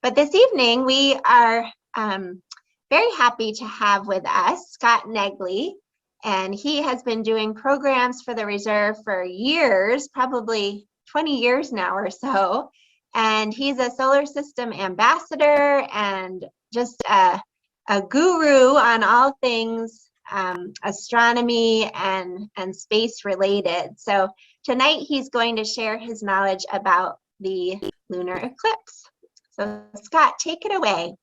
But this evening, we are very happy to have with us Scott Negley, and he has been doing programs for the Reserve for years, probably 20 years now or so. And he's a solar system ambassador and just a guru on all things astronomy and space related. So tonight he's going to share his knowledge about the lunar eclipse. So Scott, take it away.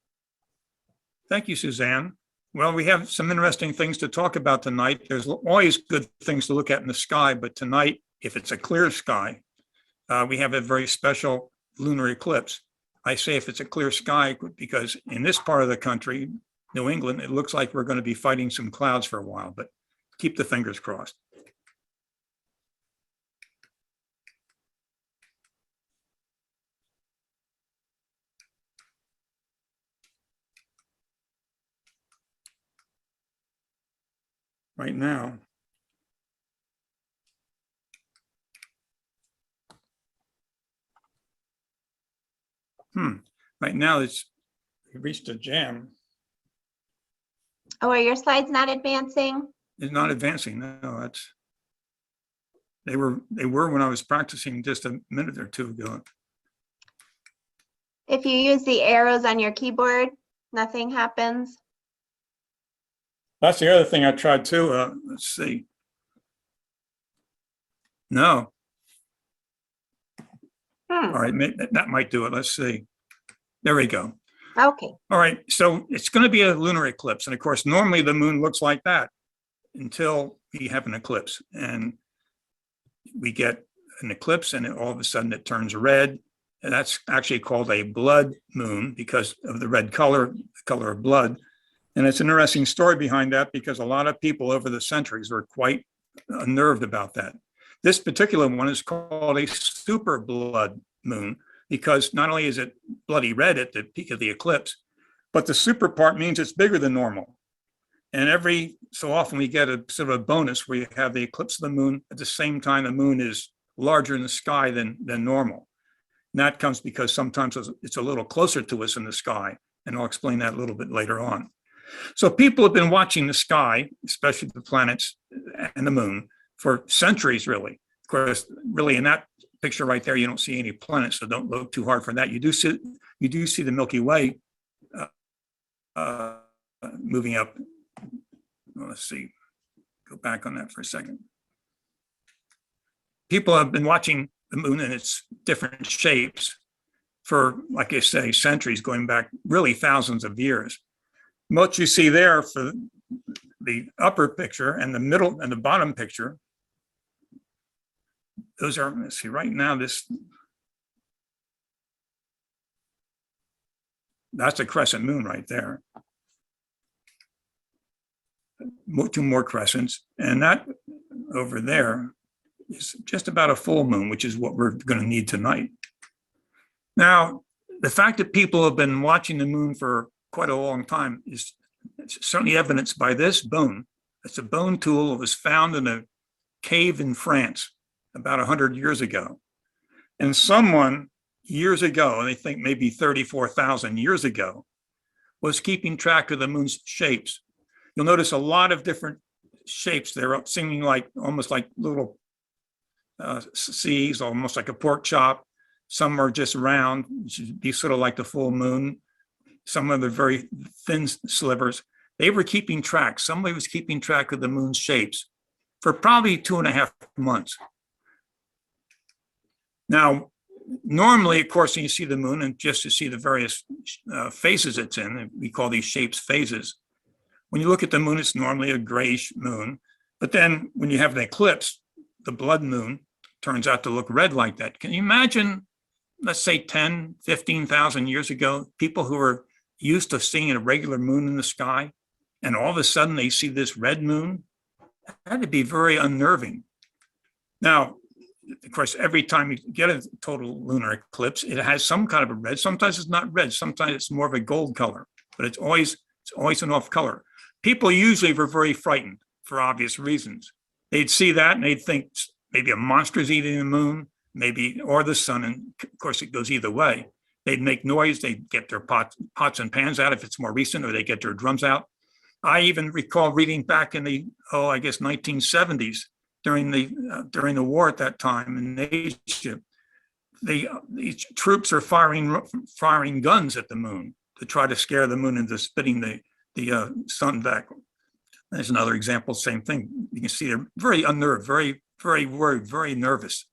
Thank you, Suzanne. Well, we have some interesting things to talk about tonight. There's always good things to look at in the sky, but tonight, if it's a clear sky, we have a very special lunar eclipse. I say if it's a clear sky because in this part of the country, New England, it looks like we're going to be fighting some clouds for a while, but keep the fingers crossed. Right now, right now we reached a jam. Oh, are your slides not advancing? It's not advancing. No, they were when I was practicing just a minute or two ago. If you use the arrows on your keyboard, nothing happens. That's the other thing I tried too. Let's see. No. All right, that might do it. Let's see. There we go. Okay. All right, so it's going to be a lunar eclipse. And of course, normally the moon looks like that until we have an eclipse. And we get an eclipse and all of a sudden it turns red. And that's actually called a blood moon because of the red color, the color of blood. And it's an interesting story behind that because a lot of people over the centuries were quite unnerved about that. This particular one is called a super blood moon because not only is it bloody red at the peak of the eclipse, but the super part means it's bigger than normal. And every so often we get a sort of a bonus where you have the eclipse of the moon at the same time the moon is larger in the sky than normal. And that comes because sometimes it's a little closer to us in the sky. And I'll explain that a little bit later on. So people have been watching the sky, especially the planets and the moon, for centuries, really. Of course, really in that picture right there, you don't see any planets, so don't look too hard for that. You do see the Milky Way moving up. Well, let's see, go back on that for a second. People have been watching the moon in its different shapes for, like I say, centuries, going back really thousands of years. What you see there for the upper picture and the middle and the bottom picture, those are, let's see, right now, that's a crescent moon right there. Two more crescents, and that over there is just about a full moon, which is what we're going to need tonight. Now, the fact that people have been watching the moon for quite a long time is certainly evidenced by this bone. It's a bone tool that was found in a cave in France about 100 years ago. And someone years ago, and I think maybe 34,000 years ago, was keeping track of the moon's shapes. You'll notice a lot of different shapes. They're seeming like almost like little C's, almost like a pork chop. Some are just round, which would be sort of like the full moon. Some of the very thin slivers. They were keeping track. Somebody was keeping track of the moon's shapes for probably 2.5 months. Now, normally, of course, when you see the moon and just to see the various phases it's in, we call these shapes phases. When you look at the moon, it's normally a grayish moon. But then when you have an eclipse, the blood moon turns out to look red like that. Can you imagine, let's say 10, 15,000 years ago, people who were used to seeing a regular moon in the sky, and all of a sudden they see this red moon? That had to be very unnerving. Now, of course, every time you get a total lunar eclipse, it has some kind of a red. Sometimes it's not red. Sometimes it's more of a gold color, but it's always an off color. People usually were very frightened for obvious reasons. They'd see that and they'd think maybe a monster's eating the moon, maybe, or the sun. And of course, it goes either way. They'd make noise. They'd get their pots and pans out if it's more recent, or they get their drums out. I even recall reading back in the, I guess 1970s, during the war at that time in Asia, these troops are firing guns at the moon to try to scare the moon into spitting the sun back. There's another example, same thing. You can see they're very unnerved, very, very worried, very nervous.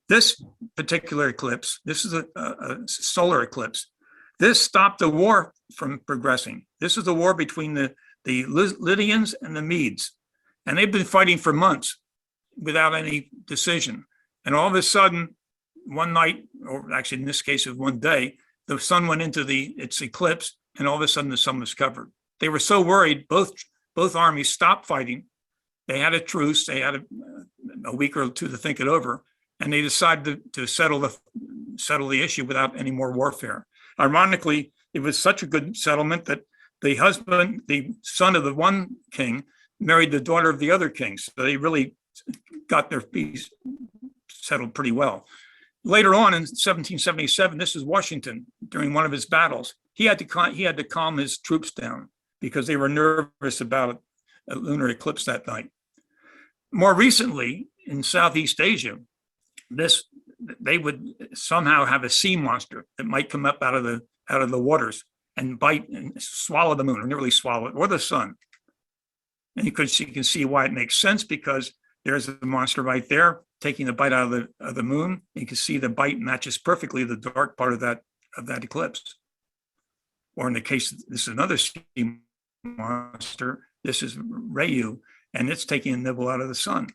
This particular eclipse, this is a solar eclipse. This stopped the war from progressing. This is the war between the Lydians and the Medes. And they've been fighting for months without any decision. And all of a sudden, one night, or actually in this case of one day, the sun went into its eclipse, and all of a sudden the sun was covered. They were so worried, both armies stopped fighting. They had a truce. They had a week or two to think it over, and they decided to settle the issue without any more warfare. Ironically, it was such a good settlement that the son of the one king, married the daughter of the other king. So they really got their peace settled pretty well. Later on in 1777, this is Washington during one of his battles. He had to calm his troops down because they were nervous about a lunar eclipse that night. More recently, in Southeast Asia, they would somehow have a sea monster that might come up out of the waters and bite and swallow the moon, or nearly swallow it, or the sun. And you can see why it makes sense, because there's a monster right there taking the bite out of the moon. You can see the bite matches perfectly the dark part of that eclipse. Or in the case, this is another sea monster. This is Rayu, and it's taking a nibble out of the sun.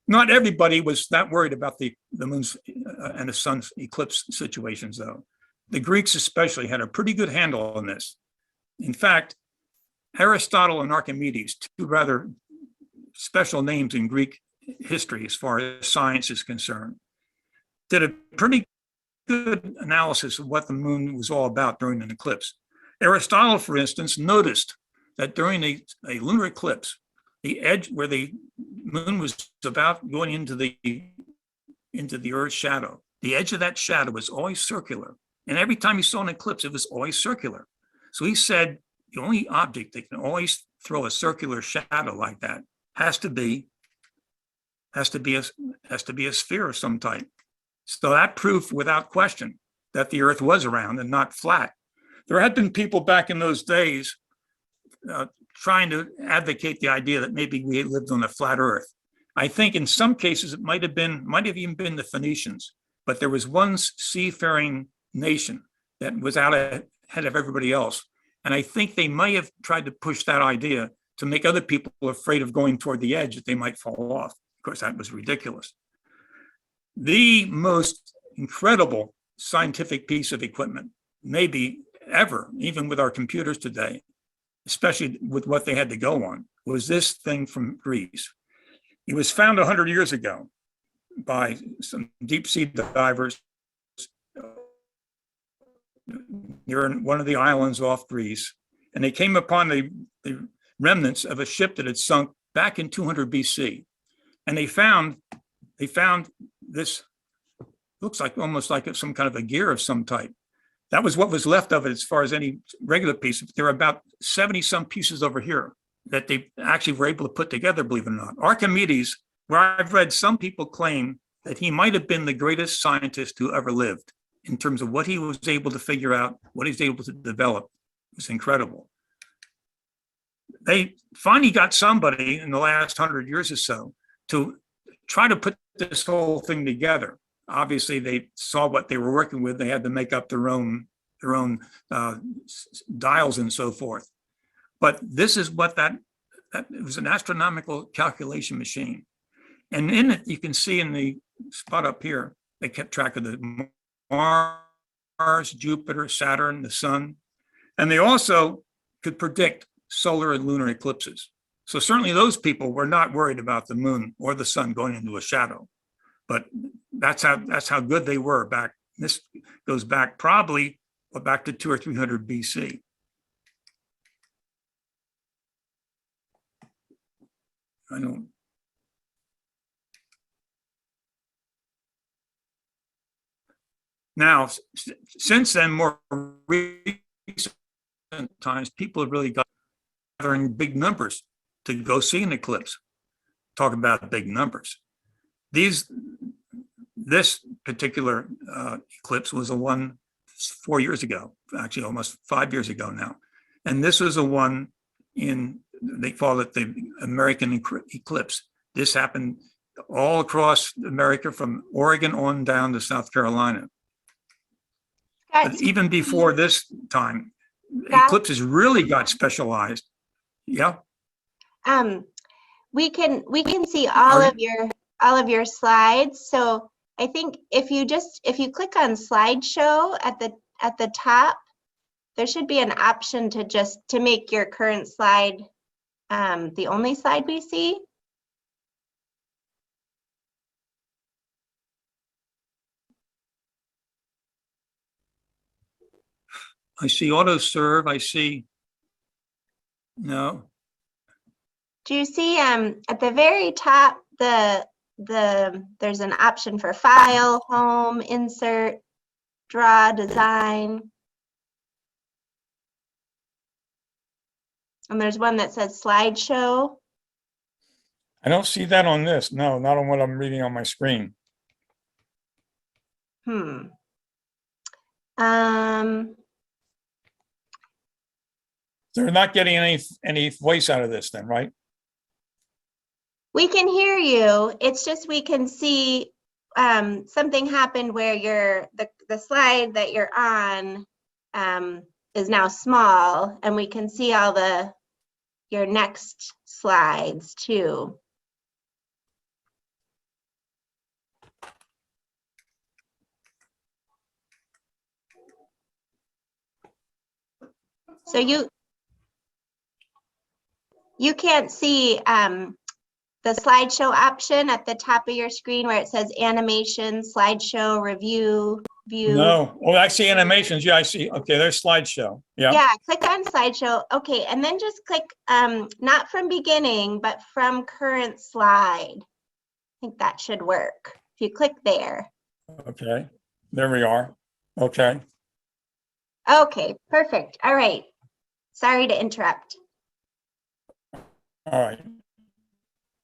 Not everybody was that worried about the moon's and the sun's eclipse situations, though. The Greeks especially had a pretty good handle on this. In fact, Aristotle and Archimedes, two rather special names in Greek history as far as science is concerned, did a pretty good analysis of what the moon was all about during an eclipse. Aristotle, for instance, noticed that during a lunar eclipse, the edge where the moon was about going into the Earth's shadow, the edge of that shadow was always circular. And every time he saw an eclipse, it was always circular. So he said, the only object that can always throw a circular shadow like that has to be a sphere of some type. So that proved without question that the Earth was round and not flat. There had been people back in those days trying to advocate the idea that maybe we lived on a flat Earth. I think in some cases it might have even been the Phoenicians, but there was one seafaring nation that was out ahead of everybody else. And I think they might have tried to push that idea to make other people afraid of going toward the edge, that they might fall off. Of course, that was ridiculous. The most incredible scientific piece of equipment, maybe ever, even with our computers today, especially with what they had to go on, was this thing from Greece. It was found 100 years ago by some deep sea divers near one of the islands off Greece, and they came upon the remnants of a ship that had sunk back in 200 BC, and they found this, looks like almost like some kind of a gear of some type. That was what was left of it as far as any regular piece. There were about 70 some pieces over here that they actually were able to put together, believe it or not. Archimedes, where I've read some people claim that he might have been the greatest scientist who ever lived in terms of what he was able to figure out, what he was able to develop. It was incredible. They finally got somebody in the last 100 years or so to try to put this whole thing together. Obviously, they saw what they were working with. They had to make up their own dials and so forth. But this is what that it was, an astronomical calculation machine. And in it, you can see in the spot up here, they kept track of the Mars, Jupiter, Saturn, the sun. And they also could predict solar and lunar eclipses. So certainly those people were not worried about the moon or the sun going into a shadow. But that's how good they were back. This goes back probably back to 200 or 300 BC. I don't. Now, since then, more recent times, people have really got gathering big numbers to go see an eclipse. Talk about big numbers. This particular eclipse was a one 4 years ago, actually almost 5 years ago now. And this was a one they call it the American eclipse. This happened all across America from Oregon on down to South Carolina. But even before this time, eclipses really got specialized. Yeah. We can see all of your slides. So I think if you click on slideshow at the top, there should be an option to make your current slide the only slide we see. I see auto serve. I see. No. Do you see at the very top there's an option for file, home, insert, draw, design. And there's one that says slideshow. I don't see that on this. No, not on what I'm reading on my screen. They're not getting any voice out of this then, right? We can hear you. It's just we can see something happened where the slide that you're on is now small, and we can see all your next slides too. So you can't see the slideshow option at the top of your screen where it says animation, slideshow, review, view. No. Oh, I see animations. Yeah, I see. Okay, there's slideshow. Yeah. Yeah, click on slideshow. Okay, and then just click not from beginning, but from current slide. I think that should work. If you click there. Okay, there we are. Okay. Okay, perfect. All right. Sorry to interrupt. All right.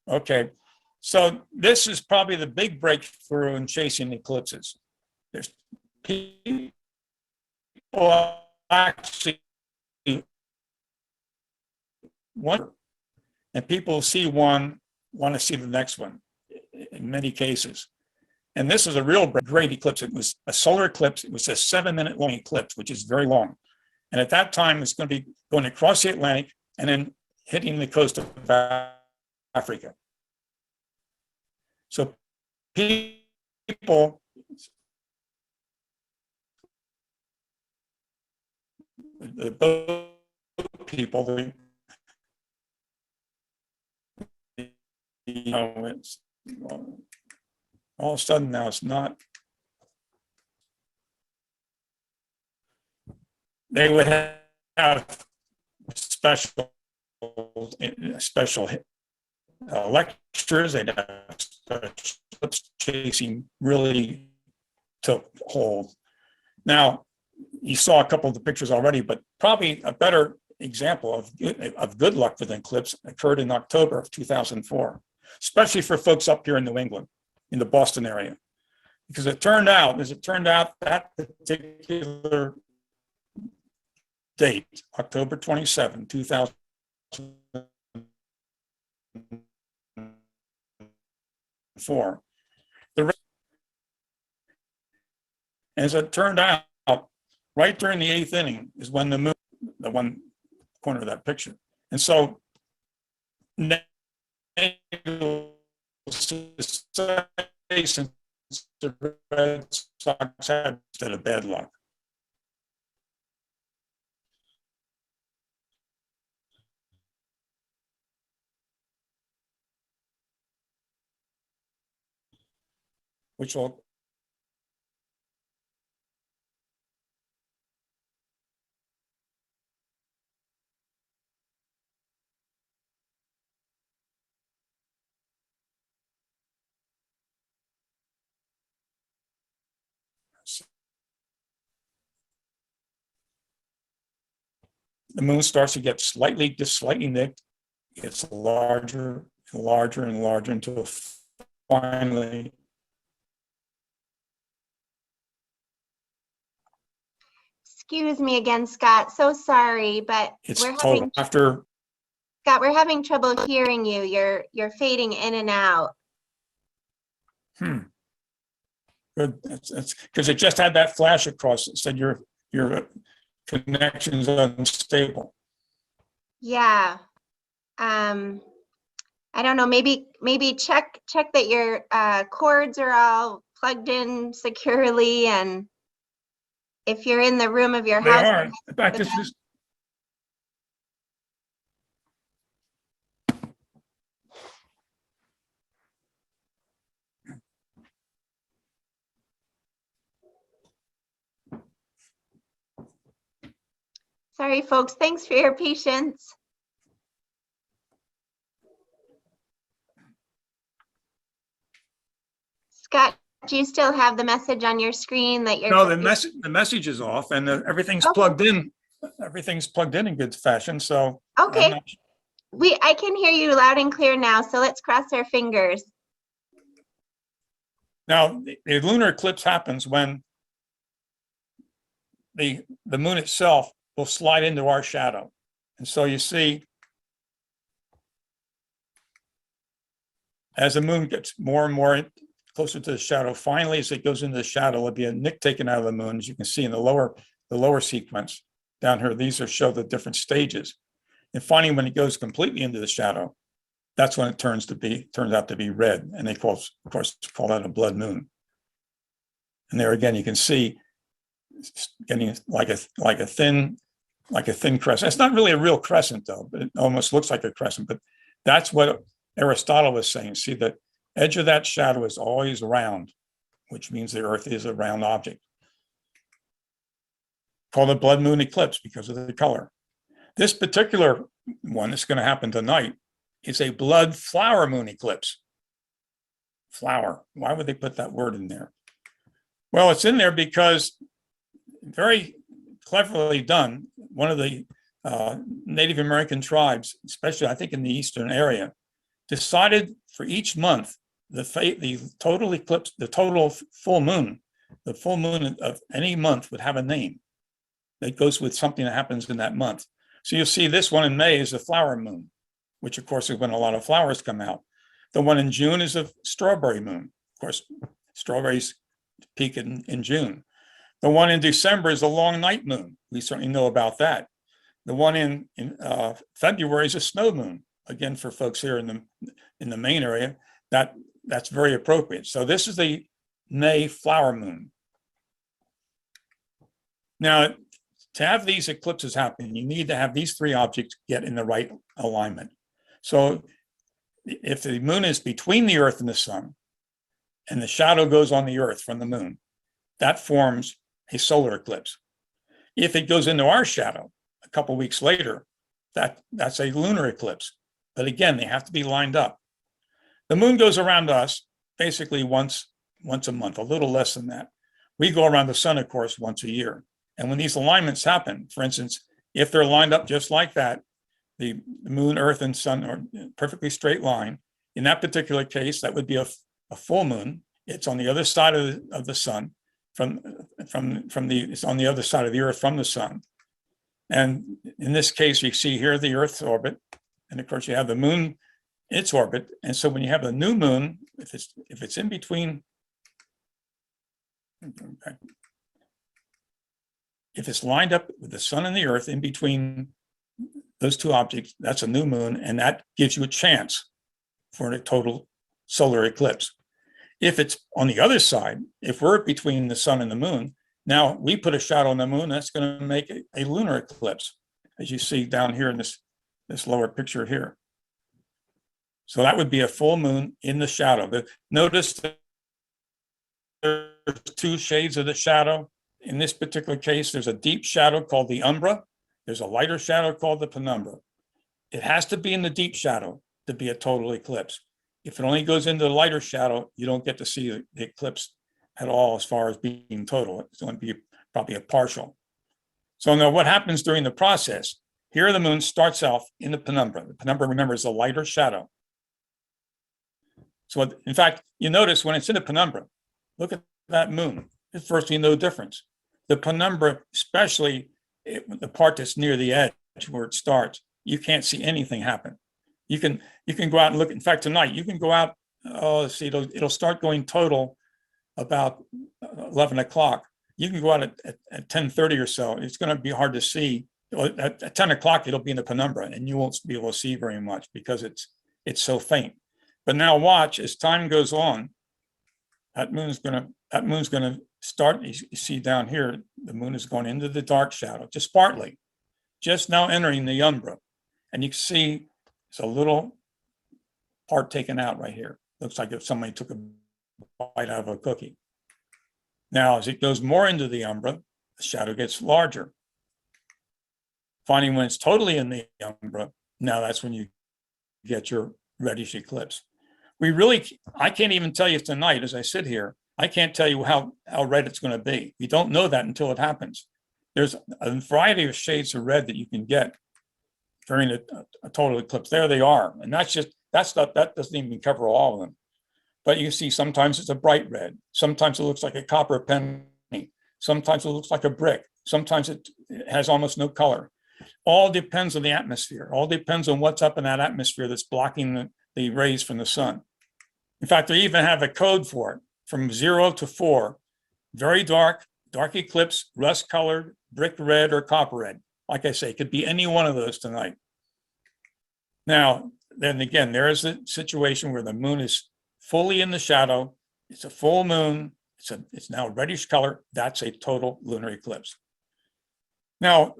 Okay. So this is probably the big breakthrough in chasing eclipses. There's people actually wonder, and people see one, want to see the next one in many cases. And this is a real great eclipse. It was a solar eclipse. It was a 7-minute long eclipse, which is very long. And at that time, it's going to be going across the Atlantic and then hitting the coast of Africa. So people, the boat people, it's all of a sudden now it's not. They would have special lectures. They'd have eclipse chasing really took hold. Now, you saw a couple of the pictures already, but probably a better example of good luck with an eclipse occurred in October of 2004, especially for folks up here in New England, in the Boston area. Because it turned out that particular date, October 27, 2004, as it turned out, right during the 8th inning is when the moon, the one corner of that picture. And so since the Red Sox had instead of bad luck. Which will the moon starts to get just slightly nicked. It's larger and larger and larger until finally. Excuse me again, Scott. So sorry, but It's we're total having after. Scott, we're having trouble hearing you. You're fading in and out. Good. That's because it just had that flash across. It said your connection is unstable. Yeah. I don't know, maybe check that your cords are all plugged in securely, and if you're in the room of your They house. are. In fact, this is. Sorry, folks. Thanks for your patience. Scott, do you still have the message on your screen that you're? No, the message is off, and everything's plugged in. Everything's plugged in good fashion. So okay, I can hear you loud and clear now. So let's cross our fingers. Now, the lunar eclipse happens when the moon itself will slide into our shadow, and so you see, as the moon gets more and more closer to the shadow, finally, as it goes into the shadow, there'll be a nick taken out of the moon, as you can see in the lower sequence down here. These show the different stages, and finally, when it goes completely into the shadow, that's when it turns out to be red, and they of course call that a blood moon. And there again, you can see it's getting like a thin crescent. It's not really a real crescent though, but it almost looks like a crescent. But that's what Aristotle was saying. See, the edge of that shadow is always round, which means the Earth is a round object. Called a blood moon eclipse because of the color. This particular one that's going to happen tonight is a blood flower moon eclipse. Flower. Why would they put that word in there? Well, it's in there because, very cleverly done, one of the Native American tribes, especially I think in the eastern area, decided for each month the total eclipse, the total full moon, the full moon of any month would have a name that goes with something that happens in that month. So you'll see this one in May is a flower moon, which of course is when a lot of flowers come out. The one in June is a strawberry moon. Of course, strawberries peak in June. The one in December is a long night moon. We certainly know about that. The one in February is a snow moon. Again, for folks here in the Maine area, that's very appropriate. So this is the May flower moon. Now, to have these eclipses happen, you need to have these three objects get in the right alignment. So if the moon is between the Earth and the sun, and the shadow goes on the Earth from the moon, that forms a solar eclipse. If it goes into our shadow a couple weeks later, that's a lunar eclipse. But again, they have to be lined up. The moon goes around us basically once a month, a little less than that. We go around the sun, of course, once a year. And when these alignments happen, for instance, if they're lined up just like that, the moon, Earth, and sun are perfectly straight line. In that particular case, that would be a full moon. It's on the other side of the sun, it's on the other side of the Earth from the sun. And in this case, you see here the Earth's orbit, and of course you have the moon, its orbit. And so when you have the new moon, if it's in between, if it's lined up with the sun and the Earth in between those two objects, that's a new moon, and that gives you a chance for a total solar eclipse. If it's on the other side, if we're between the sun and the moon, now we put a shadow on the moon, that's going to make a lunar eclipse, as you see down here in this lower picture here. So that would be a full moon in the shadow. Notice there's two shades of the shadow. In this particular case, there's a deep shadow called the umbra. There's a lighter shadow called the penumbra. It has to be in the deep shadow to be a total eclipse. If it only goes into the lighter shadow, you don't get to see the eclipse at all as far as being total. It's going to be probably a partial. So now what happens during the process? Here the moon starts off in the penumbra. The penumbra, remember, is a lighter shadow. So in fact, you notice when it's in the penumbra, look at that moon. There's virtually no difference. The penumbra, especially the part that's near the edge where it starts, you can't see anything happen. You can go out and look. In fact, tonight you can go out. Oh, see, it'll start going total about 11 o'clock. You can go out at 10:30 or so. It's going to be hard to see. At 10 o'clock, it'll be in the penumbra, and you won't be able to see very much because it's so faint. But now watch, as time goes on, that moon's gonna start. You see down here, the moon is going into the dark shadow, just partly, just now entering the umbra, and you can see it's a little part taken out right here. Looks like if somebody took a bite out of a cookie. Now, as it goes more into the umbra, the shadow gets larger. Finally, when it's totally in the umbra, now that's when you get your reddish eclipse. I can't even tell you tonight as I sit here, I can't tell you how red it's going to be. You don't know that until it happens. There's a variety of shades of red that you can get during a total eclipse. There they are. And that doesn't even cover all of them. But you see sometimes it's a bright red. Sometimes it looks like a copper penny. Sometimes it looks like a brick. Sometimes it has almost no color. All depends on the atmosphere. All depends on what's up in that atmosphere that's blocking the rays from the sun. In fact, they even have a code for it from 0 to 4, very dark eclipse, rust colored, brick red, or copper red. Like I say, it could be any one of those tonight. Now, then again, there is a situation where the moon is fully in the shadow. It's a full moon. It's now a reddish color. That's a total lunar eclipse. Now,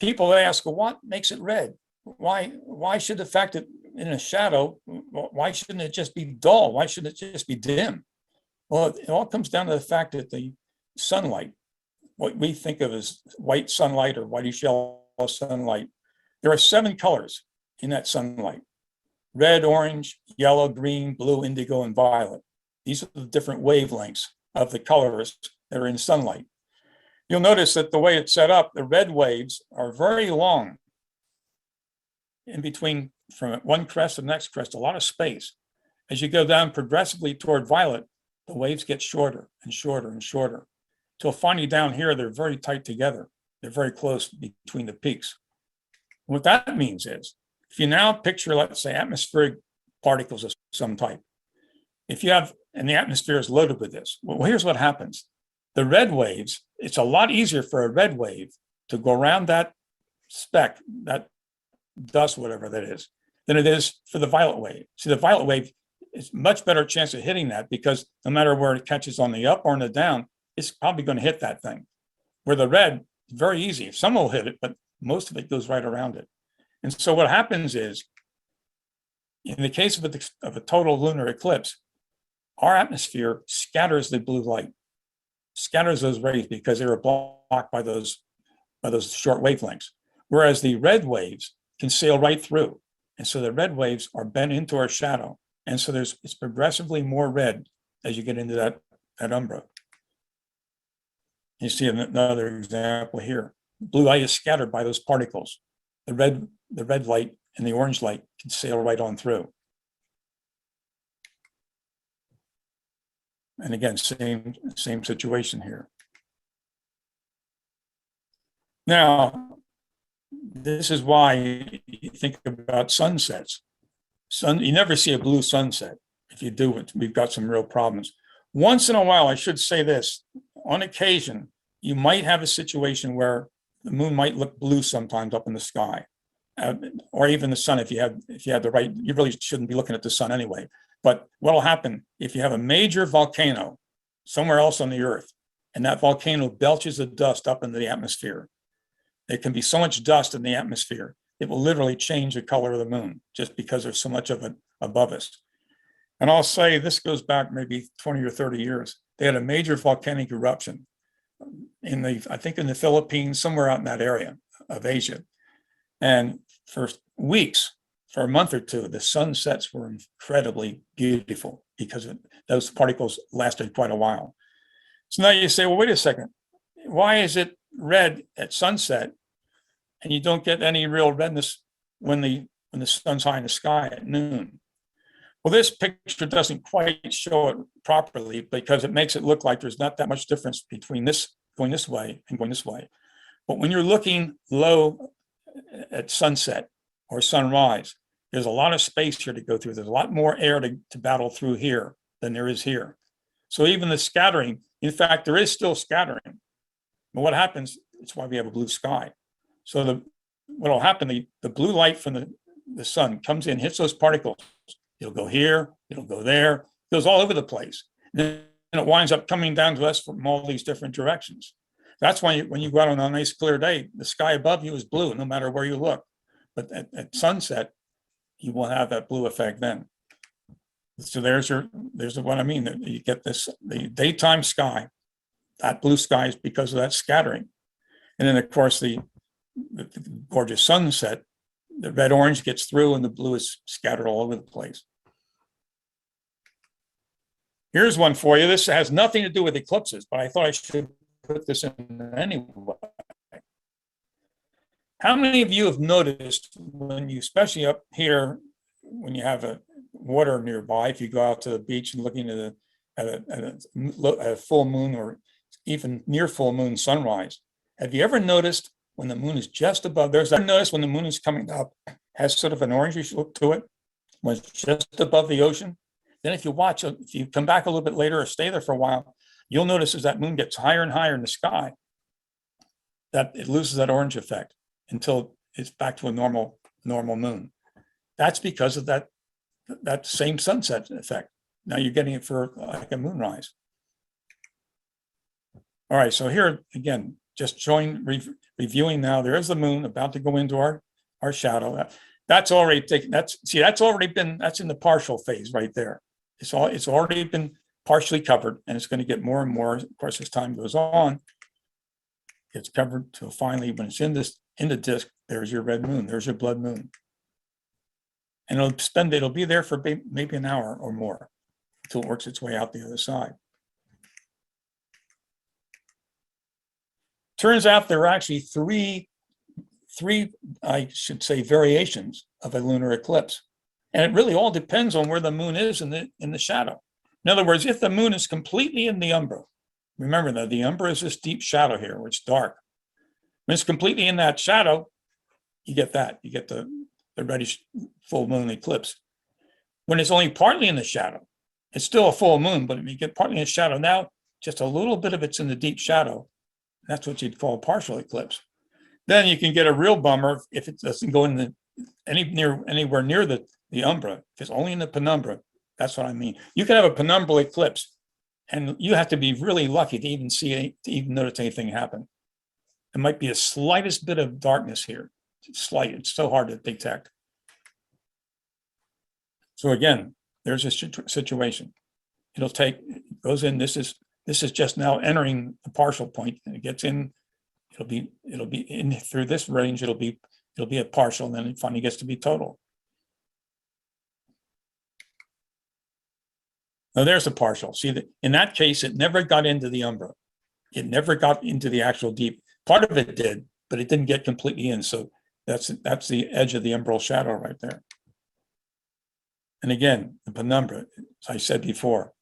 people ask, well, what makes it red? Why should the fact that in a shadow, why shouldn't it just be dull? Why shouldn't it just be dim? Well, it all comes down to the fact that the sunlight, what we think of as white sunlight or whitish yellow sunlight, there are 7 colors in that sunlight: red, orange, yellow, green, blue, indigo, and violet. These are the different wavelengths of the colors that are in sunlight. You'll notice that the way it's set up, the red waves are very long. In between, from one crest to the next crest, a lot of space. As you go down progressively toward violet, the waves get shorter and shorter and shorter, till finally down here, they're very tight together. They're very close between the peaks. What that means is, if you now picture, let's say, atmospheric particles of some type, if you have, and the atmosphere is loaded with this, well, here's what happens. The red waves, it's a lot easier for a red wave to go around that speck, that dust, whatever that is, than it is for the violet wave. See, the violet wave is much better chance of hitting that because no matter where it catches on the up or on the down, it's probably going to hit that thing. Where the red, it's very easy. Some will hit it, but most of it goes right around it. And so what happens is, in the case of a total lunar eclipse, our atmosphere scatters the blue light, scatters those rays because they were blocked by those short wavelengths. Whereas the red waves can sail right through. And so the red waves are bent into our shadow. And so it's progressively more red as you get into that umbra. You see another example here. Blue light is scattered by those particles. The red light and the orange light can sail right on through. And again, same situation here. Now, this is why you think about sunsets. You never see a blue sunset. If you do, we've got some real problems. Once in a while, I should say this, on occasion, you might have a situation where the moon might look blue sometimes up in the sky, or even the sun. If you have the right, you really shouldn't be looking at the sun anyway. But what will happen if you have a major volcano somewhere else on the earth, and that volcano belches the dust up into the atmosphere? There can be so much dust in the atmosphere, it will literally change the color of the moon just because there's so much of it above us. And I'll say this goes back maybe 20 or 30 years. They had a major volcanic eruption I think in the Philippines, somewhere out in that area of Asia. And for weeks, for a month or two, the sunsets were incredibly beautiful because those particles lasted quite a while. So now you say, well, wait a second. Why is it red at sunset and you don't get any real redness when the sun's high in the sky at noon. Well, this picture doesn't quite show it properly because it makes it look like there's not that much difference between this going this way and going this way. But when you're looking low at sunset or sunrise, there's a lot of space here to go through. There's a lot more air to battle through here than there is here. So even the scattering, in fact, there is still scattering. But what happens, it's why we have a blue sky. So what will happen, the blue light from the sun comes in, hits those particles. It'll go here, it'll go there, it goes all over the place. And it winds up coming down to us from all these different directions. That's why when you go out on a nice clear day, the sky above you is blue, no matter where you look. But at sunset, you will have that blue effect then. So there's what I mean. You get the daytime sky, that blue sky is because of that scattering. And then of course the gorgeous sunset, the red orange gets through and the blue is scattered all over the place. Here's one for you. This has nothing to do with eclipses, but I thought I should put this in anyway. How many of you have noticed when you, especially up here, when you have a water nearby, if you go out to the beach and looking at a full moon or even near full moon sunrise, have you ever noticed when the moon is just above, noticed when the moon is coming up, has sort of an orangish look to it, when it's just above the ocean? Then if you watch, if you come back a little bit later or stay there for a while, you'll notice as that moon gets higher and higher in the sky, that it loses that orange effect until it's back to a normal moon. That's because of that same sunset effect. Now you're getting it for like a moonrise. All right, so here again, just showing, reviewing now, there is the moon about to go into our shadow. That's already taken, that's in the partial phase right there. It's already been partially covered, and it's going to get more and more, of course, as time goes on. It's covered till finally, when it's in the disk, there's your red moon, there's your blood moon. And it'll be there for maybe an hour or more until it works its way out the other side. Turns out there are actually three, I should say, variations of a lunar eclipse. And it really all depends on where the moon is in the shadow. In other words, if the moon is completely in the umbra, remember that the umbra is this deep shadow here, where it's dark. When it's completely in that shadow, you get that. You get the reddish full moon eclipse. When it's only partly in the shadow, it's still a full moon, but if you get partly in the shadow now, just a little bit of it's in the deep shadow. That's what you'd call a partial eclipse. Then you can get a real bummer if it doesn't go in anywhere near the umbra. If it's only in the penumbra, that's what I mean. You can have a penumbral eclipse, and you have to be really lucky to even notice anything happen. There might be a slightest bit of darkness here. It's slight. It's so hard to detect. So again, there's a situation. It goes in. This is just now entering the partial point, and it gets in. It'll be in through this range. It'll be a partial, and then it finally gets to be total. Now there's a partial. See, in that case, it never got into the umbra. It never got into the actual deep. Part of it did, but it didn't get completely in. So that's the edge of the umbral shadow right there. And again, the penumbra, as I said before,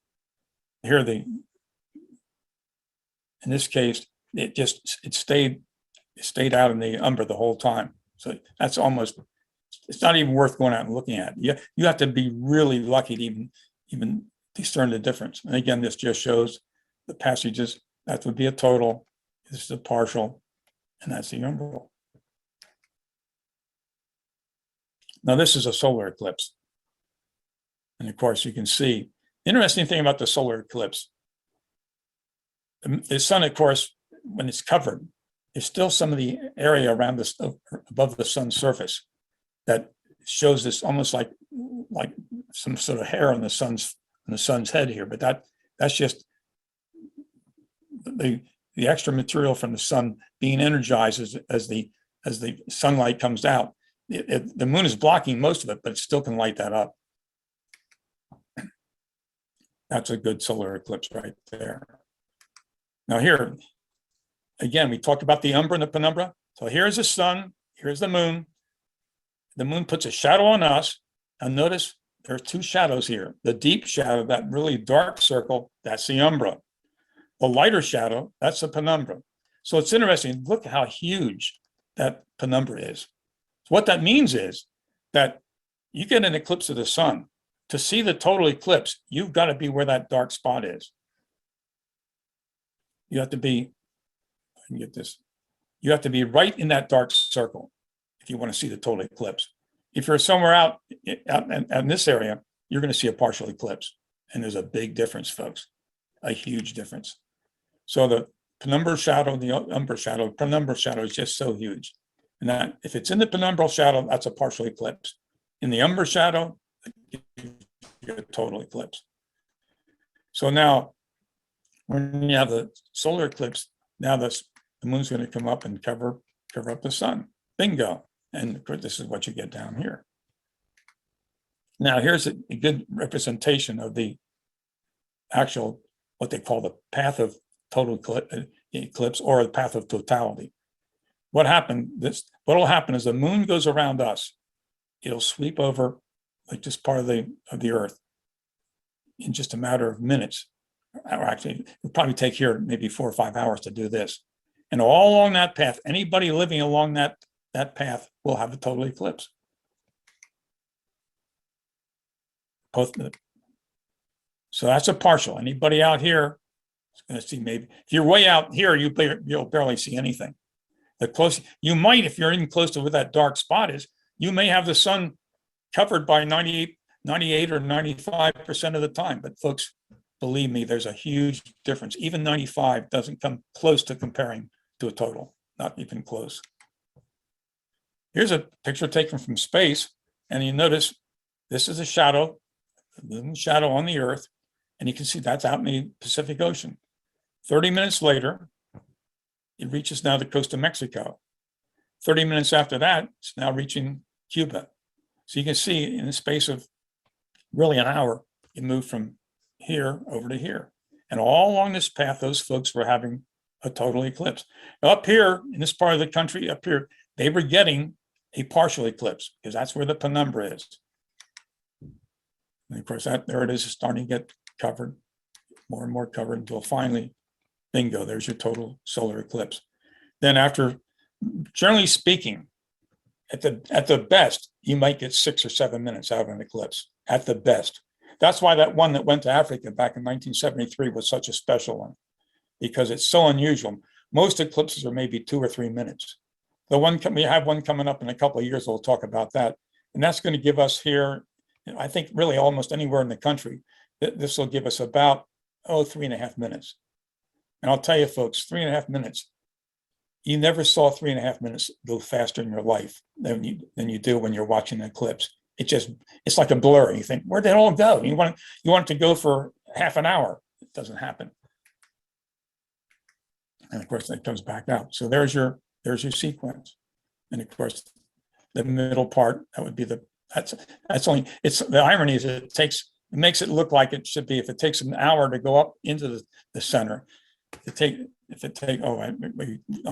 here in this case, it stayed out in the umbra the whole time. So that's it's not even worth going out and looking at. You have to be really lucky to even discern the difference. And again, this just shows the passages. That would be a total. This is a partial, and that's the umbral. Now this is a solar eclipse. And of course you can see, the interesting thing about the solar eclipse, the sun, of course, when it's covered, there's still some of the area around above the sun's surface that shows this almost like some sort of hair on the sun's head here. But that's just the extra material from the sun being energized as the sunlight comes out. The moon is blocking most of it, but it still can light that up. That's a good solar eclipse right there. Now here, again, we talked about the umbra and the penumbra. So here's the sun, here's the moon. The moon puts a shadow on us. And notice there are two shadows here. The deep shadow, that really dark circle, that's the umbra. The lighter shadow, that's the penumbra. So it's interesting. Look how huge that penumbra is. So what that means is that you get an eclipse of the sun. To see the total eclipse, you've got to be where that dark spot is. You have to be, I can get this. You have to be right in that dark circle if you want to see the total eclipse. If you're somewhere out in this area, you're going to see a partial eclipse. And there's a big difference, folks, a huge difference. So the penumbral shadow, the umbral shadow, penumbral shadow is just so huge. And that if it's in the penumbral shadow, that's a partial eclipse. In the umbral shadow, you get a total eclipse. So now, when you have the solar eclipse, now the moon's going to come up and cover up the sun. Bingo. And of course, this is what you get down here. Now, here's a good representation of the actual, what they call the path of total eclipse or the path of totality. What will happen is the moon goes around us. It'll sweep over like this part of the earth in just a matter of minutes. Or actually, it'll probably take here maybe 4 or 5 hours to do this. And all along that path, anybody living along that path will have a total eclipse. So that's a partial. Anybody out here is going to see maybe. If you're way out here, you'll barely see anything. The close you might, if you're even close to where that dark spot is, you may have the sun covered by 98 or 95% of the time. But folks, believe me, there's a huge difference. Even 95 doesn't come close to comparing to a total, not even close. Here's a picture taken from space, and you notice this is a shadow, the shadow on the Earth, and you can see that's out in the Pacific Ocean. 30 minutes later, it reaches now the coast of Mexico. 30 minutes after that, it's now reaching Cuba. So you can see in the space of really an hour, it moved from here over to here. And all along this path, those folks were having a total eclipse. Now, up here, in this part of the country, up here, they were getting a partial eclipse because that's where the penumbra is. And of course, there it is, starting to get covered, more and more covered until finally, bingo, there's your total solar eclipse. Then after, generally speaking, at the best, you might get 6 or 7 minutes out of an eclipse, at the best. That's why that one that went to Africa back in 1973 was such a special one, because it's so unusual. Most eclipses are maybe 2 or 3 minutes. We have one coming up in a couple of years, we'll talk about that. And that's going to give us here, I think really almost anywhere in the country, this will give us about, 3.5 minutes. And I'll tell you folks, 3.5 minutes, you never saw 3.5 minutes go faster in your life than you do when you're watching an eclipse. It's like a blur. You think, where'd it all go? You want it to go for half an hour. It doesn't happen. And of course, that comes back out. So there's your sequence. And of course, the middle part, that would be the irony is it makes it look like it should be. If it takes an hour to go up into the center, I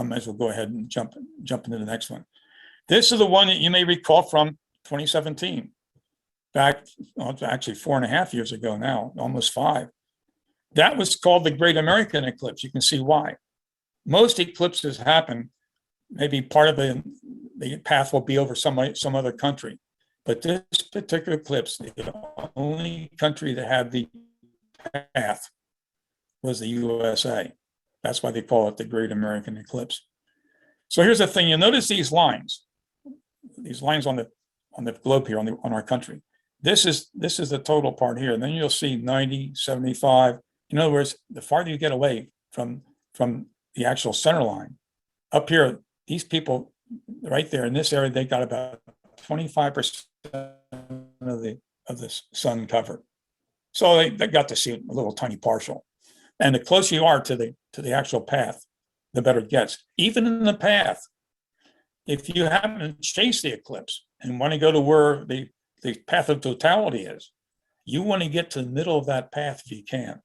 might as well go ahead and jump into the next one. This is the one that you may recall from 2017, back, actually 4.5 years ago now, almost 5. That was called the Great American Eclipse. You can see why. Most eclipses happen, maybe part of the path will be over some other country. But this particular eclipse, the only country that had the path was the USA. That's why they call it the Great American Eclipse. So here's the thing, you'll notice these lines on the globe here, on our country. This is the total part here. And then you'll see 90, 75. In other words, the farther you get away from the actual center line, up here, these people right there in this area, they got about 25% of the sun covered. So they got to see a little tiny partial. And the closer you are to the actual path, the better it gets. Even in the path, if you happen to chase the eclipse and want to go to where the path of totality is, you want to get to the middle of that path if you can.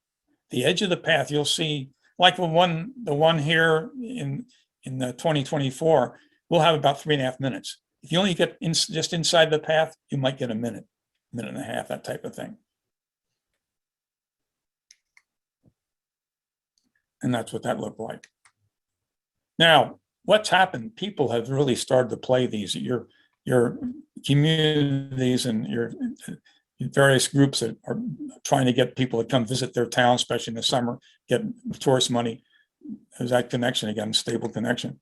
The edge of the path, you'll see, like the one here in 2024, we'll have about 3.5 minutes. If you only get just inside the path, you might get a minute and a half, that type of thing. And that's what that looked like. Now, what's happened? People have really started to play these. Your communities and your various groups that are trying to get people to come visit their town, especially in the summer, get tourist money. There's that connection again, stable connection.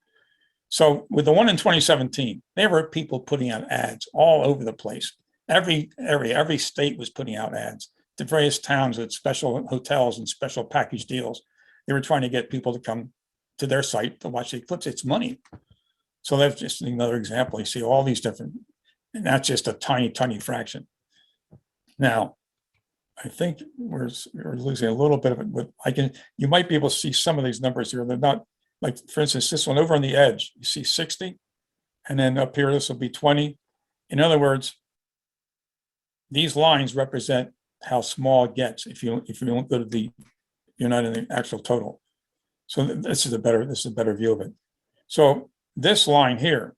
So with the one in 2017, there were people putting out ads all over the place. Every area, every state was putting out ads to various towns with special hotels and special package deals. They were trying to get people to come to their site to watch the eclipse. It's money. So that's just another example. You see all these different, and that's just a tiny, tiny fraction. Now, I think we're losing a little bit of it. But you might be able to see some of these numbers here. They're not, like, for instance, this one over on the edge, you see 60, and then up here, this will be 20. In other words, these lines represent how small it gets if you don't go to the, you're not in the actual total. So this is a better view of it. So this line here,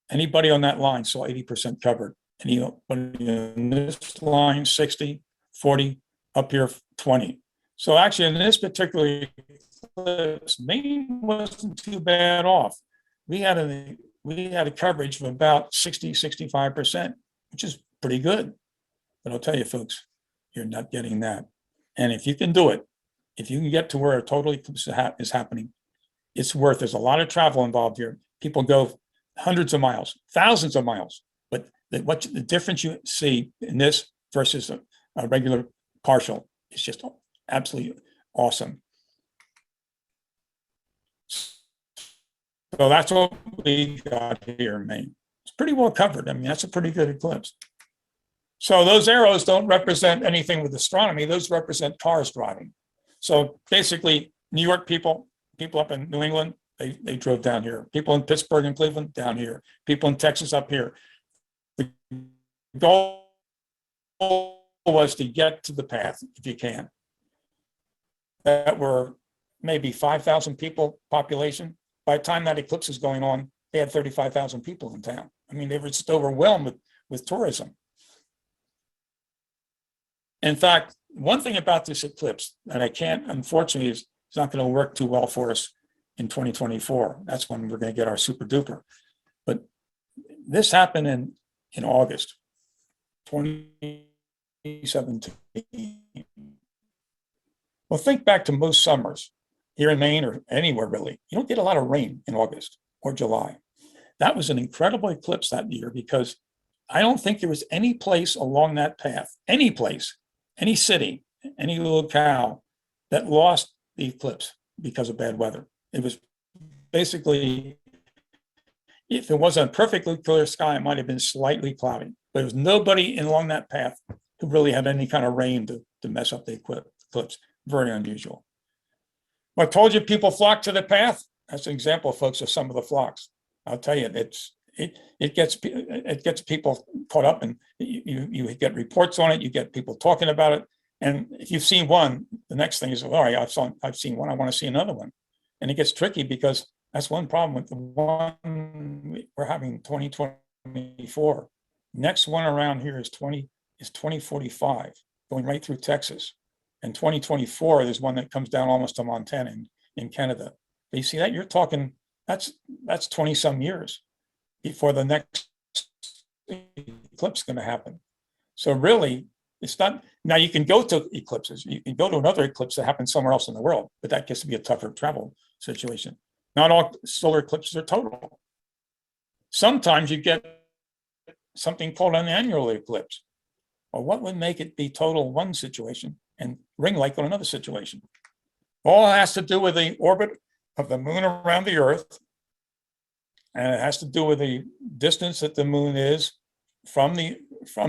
anybody on that line saw 80% covered. Anybody in this line, 60, 40, up here, 20. So actually in this particular eclipse, Maine wasn't too bad off. We had a coverage of about 60, 65%, which is pretty good. But I'll tell you folks, you're not getting that. And if you can do it, if you can get to where a total eclipse is happening, it's worth, there's a lot of travel involved here. People go hundreds of miles, thousands of miles. But the difference you see in this versus a regular partial is just absolutely awesome. So that's what we got here in Maine. It's pretty well covered. I mean, that's a pretty good eclipse. So those arrows don't represent anything with astronomy. Those represent cars driving. So basically, New York people up in New England, they drove down here. People in Pittsburgh and Cleveland, down here. People in Texas, up here. The goal was to get to the path, if you can. That were maybe 5,000 people population. By the time that eclipse was going on, they had 35,000 people in town. I mean, they were just overwhelmed with tourism. In fact, one thing about this eclipse that I can't, unfortunately, is it's not going to work too well for us in 2024. That's when we're going to get our super duper. But this happened in August 2017. Well, think back to most summers here in Maine or anywhere really. You don't get a lot of rain in August or July. That was an incredible eclipse that year because I don't think there was any place along that path, any place, any city, any locale that lost the eclipse because of bad weather. It was basically, if it wasn't a perfectly clear sky, it might have been slightly cloudy, but there was nobody along that path who really had any kind of rain to mess up the eclipse. Very unusual. I told you people flock to the path. That's an example, folks, of some of the flocks. I'll tell you, it gets people caught up, and you get reports on it. You get people talking about it, and if you've seen one, the next thing is, all right, I've seen one. I want to see another one, and it gets tricky because that's one problem with the one we're having in 2024. Next one around here is 2045, going right through Texas. And 2024, there's one that comes down almost to Montana in Canada. But you see that? You're talking, that's 20 some years before the next eclipse is going to happen. So really, it's not, now you can go to eclipses. You can go to another eclipse that happens somewhere else in the world, but that gets to be a tougher travel situation. Not all solar eclipses are total. Sometimes you get something called an annual eclipse. Well, what would make it be total one situation and ring light on another situation? All has to do with the orbit of the moon around the Earth, and it has to do with the distance that the moon is from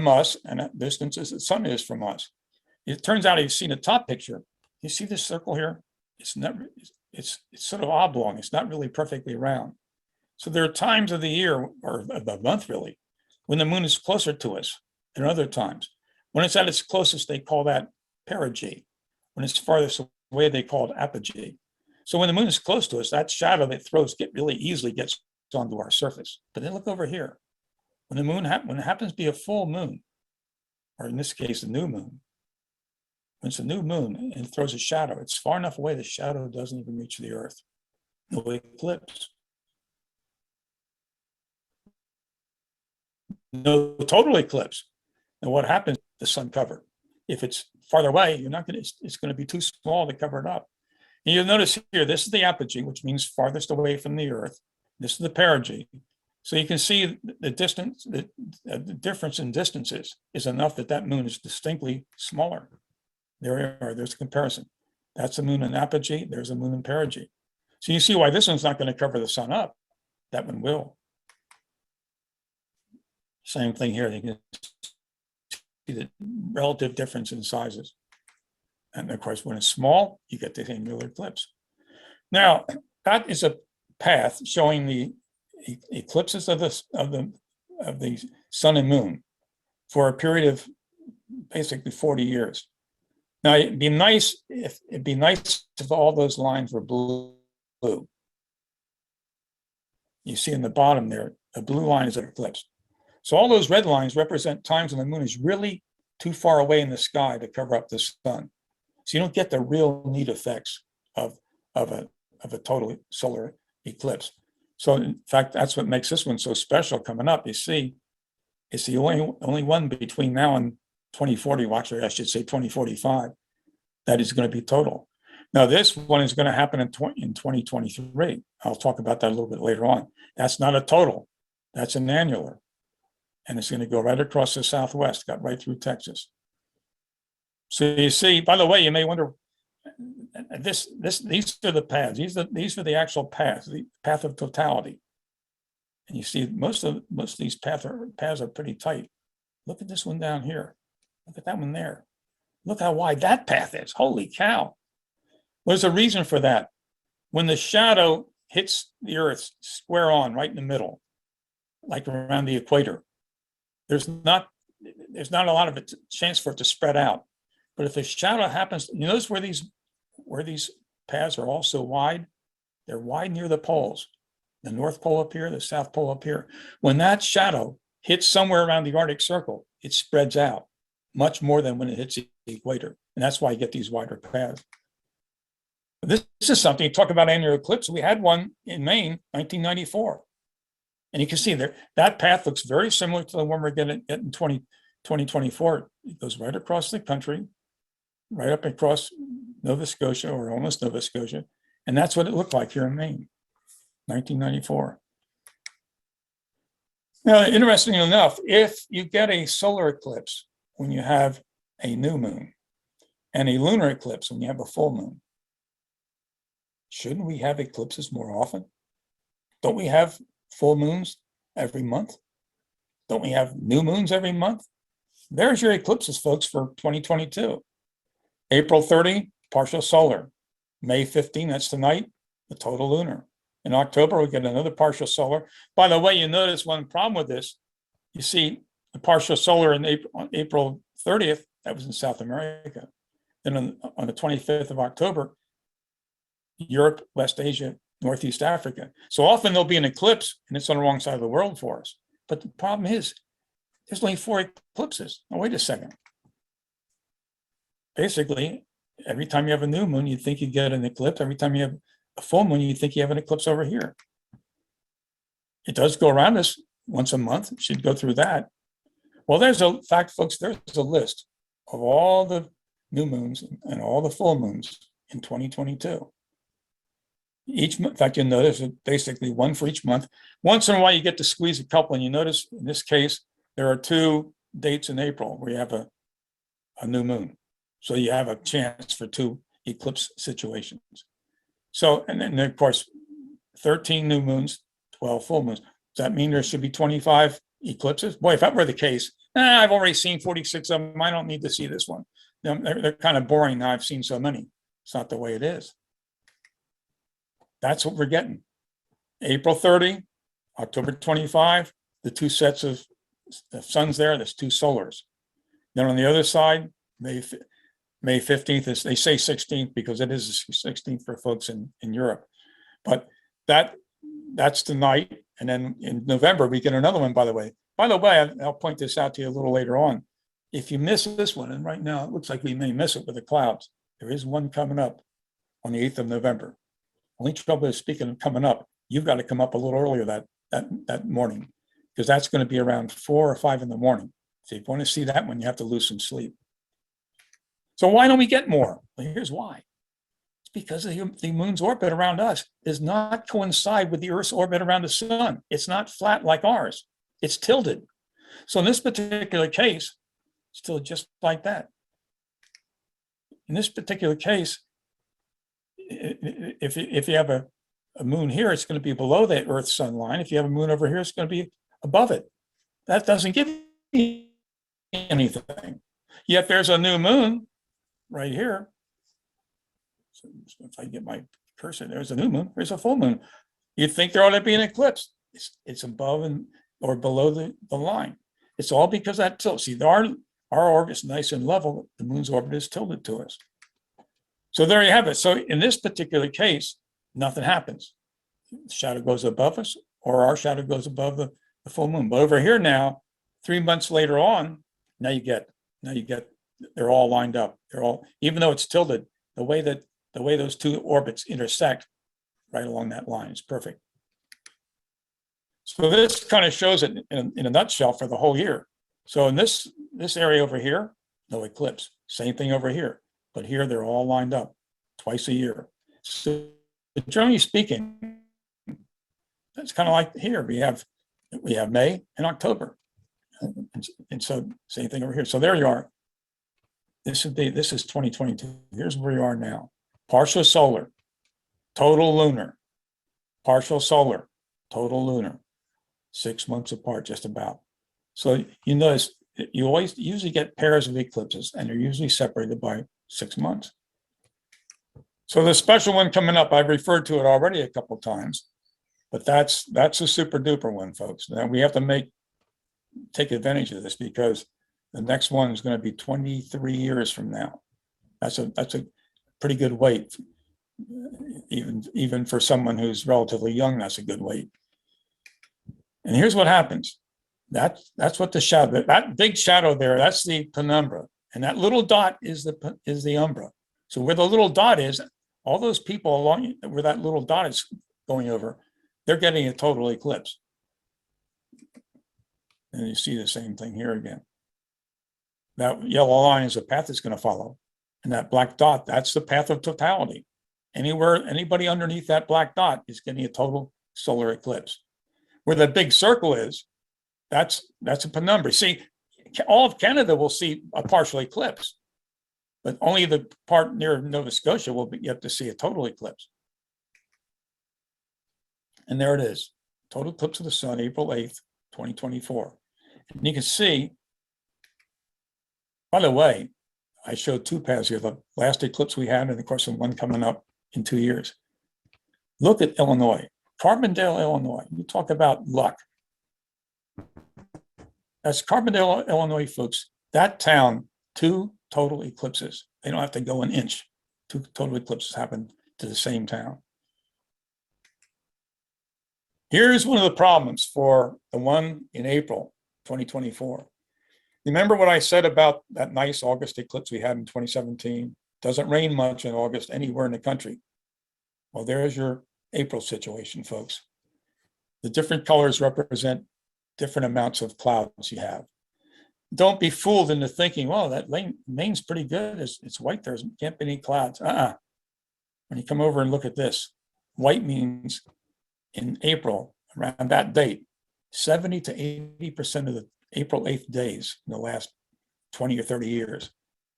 us, and that distance as the sun is from us. It turns out, you've seen the top picture. You see this circle here? It's sort of oblong. It's not really perfectly round. So there are times of the year, or of the month really, when the moon is closer to us than other times. When it's at its closest, they call that perigee. When it's farthest away, they call it apogee. So when the moon is close to us, that shadow that throws really easily gets onto our surface. But then look over here. When when it happens to be a full moon, or in this case, a new moon, when it's a new moon and it throws a shadow, it's far enough away the shadow doesn't even reach the Earth. No eclipse. No total eclipse. And what happens? The sun covered. If it's farther away, you're not going to. It's going to be too small to cover it up. And you'll notice here, this is the apogee, which means farthest away from the Earth. This is the perigee. So you can see the distance, the difference in distances is enough that that moon is distinctly smaller. There we are. There's a comparison. That's the moon in apogee. There's a moon in perigee. So you see why this one's not going to cover the sun up. That one will. Same thing here. You can see the relative difference in sizes. And of course, when it's small, you get the annular eclipse. Now, that is a path showing the eclipses of the sun and moon for a period of basically 40 years. Now, it'd be nice if all those lines were blue. You see in the bottom there, the blue line is an eclipse. So all those red lines represent times when the moon is really too far away in the sky to cover up the sun. So you don't get the real neat effects of a total solar eclipse. So in fact, that's what makes this one so special coming up. You see, it's the only one between now and 2040, well, actually I should say 2045, that is going to be total. Now this one is going to happen in 2023. I'll talk about that a little bit later on. That's not a total, that's an annular. And it's going to go right across the Southwest, got right through Texas. So you see, by the way, you may wonder, these are the paths. These are the actual paths, the path of totality. And you see, most of these paths are pretty tight. Look at this one down here. Look at that one there. Look how wide that path is. Holy cow. There's a reason for that. When the shadow hits the Earth square on, right in the middle, like around the equator, there's not a lot of a chance for it to spread out. But if the shadow happens, you notice where these paths are also wide? They're wide near the poles. The North Pole up here, the South Pole up here. When that shadow hits somewhere around the Arctic Circle, it spreads out much more than when it hits the equator. And that's why you get these wider paths. This is something, you talk about annular eclipse. We had one in Maine, 1994. And you can see there, that path looks very similar to the one we're getting in 2024. It goes right across the country, right up across Nova Scotia, or almost Nova Scotia. And that's what it looked like here in Maine, 1994. Now, interestingly enough, if you get a solar eclipse when you have a new moon and a lunar eclipse when you have a full moon, shouldn't we have eclipses more often? Don't we have full moons every month? Don't we have new moons every month? There's your eclipses, folks, for 2022. April 30, partial solar. May 15, that's tonight, the total lunar. In October, we get another partial solar. By the way, you notice one problem with this. You see the partial solar in April 30th, that was in South America. Then on the 25th of October, Europe, West Asia, Northeast Africa. So often there'll be an eclipse and it's on the wrong side of the world for us. But the problem is, there's only 4 eclipses. Now, wait a second. Basically, every time you have a new moon, you think you get an eclipse. Every time you have a full moon, you think you have an eclipse over here. It does go around us once a month. It should go through that. Well, there's a fact, folks, there's a list of all the new moons and all the full moons in 2022. In fact, you'll notice basically one for each month. Once in a while, you get to squeeze a couple, and you notice in this case, there are 2 dates in April where you have a new moon. So you have a chance for 2 eclipse situations. So, and then of course, 13 new moons, 12 full moons. Does that mean there should be 25 eclipses? Boy, if that were the case, I've already seen 46 of them. I don't need to see this one. They're kind of boring now. I've seen so many. It's not the way it is. That's what we're getting. April 30, October 25, the 2 sets of suns there, there's 2 solars. Then on the other side, May 15th, they say 16th because it is the 16th for folks in Europe. But that's tonight, And then in November, we get another one, by the way. By the way, I'll point this out to you a little later on. If you miss this one, and right now it looks like we may miss it with the clouds, there is one coming up on the 8th of November. Only trouble is, speaking of coming up, you've got to come up a little earlier that morning, because that's going to be around 4 or 5 in the morning. So if you want to see that one, you have to lose some sleep. So why don't we get more? Well, here's why. It's because the moon's orbit around us does not coincide with the Earth's orbit around the sun. It's not flat like ours. It's tilted. So in this particular case, it's tilted just like that. In this particular case, if you have a moon here, it's going to be below the Earth sun line. If you have a moon over here, it's going to be above it. That doesn't give you anything. Yet there's a new moon right here. So if I get my cursor, there's a new moon, there's a full moon. You'd think there ought to be an eclipse. It's above or below the line. It's all because of that tilt. See, our orbit's nice and level. The moon's orbit is tilted to us. So there you have it. So in this particular case, nothing happens. The shadow goes above us, or our shadow goes above the full moon. But over here now, 3 months later on, now you get, they're all lined up. They're all, even though it's tilted, the way those two orbits intersect right along that line is perfect. So this kind of shows it in a nutshell for the whole year. So in this area over here, no eclipse. Same thing over here. But here they're all lined up twice a year. So generally speaking, that's kind of like here. We have May and October. And so same thing over here. So there you are. This is 2022. Here's where you are now. Partial solar, total lunar, partial solar, total lunar. 6 months apart, just about. So you notice you usually get pairs of eclipses, and they're usually separated by 6 months. So the special one coming up, I've referred to it already a couple of times, but that's a super duper one, folks. Now we have to take advantage of this, because the next one is going to be 23 years from now. That's a pretty good wait. Even for someone who's relatively young, that's a good wait. And here's what happens. That's what the shadow, that big shadow there, that's the penumbra. And that little dot is the umbra. So where the little dot is, all those people along where that little dot is going over, they're getting a total eclipse. And you see the same thing here again. That yellow line is the path it's going to follow. And that black dot, that's the path of totality. Anybody underneath that black dot is getting a total solar eclipse. Where the big circle is, that's a penumbra. See, all of Canada will see a partial eclipse, but only the part near Nova Scotia will get to see a total eclipse. And there it is, total eclipse of the sun, April 8th, 2024. And you can see, by the way, I showed two paths here, the last eclipse we had, and of course, the one coming up in 2 years. Look at Illinois, Carbondale, Illinois. You talk about luck. That's Carbondale, Illinois, folks. That town, 2 total eclipses. They don't have to go an inch. 2 total eclipses happen to the same town. Here's one of the problems for the one in April 2024. Remember what I said about that nice August eclipse we had in 2017? Doesn't rain much in August anywhere in the country. Well, there's your April situation, folks. The different colors represent different amounts of clouds you have. Don't be fooled into thinking, well, that Maine's pretty good. It's white. There can't be any clouds. When you come over and look at this, white means in April, around that date, 70 to 80% of the April 8th days in the last 20 or 30 years,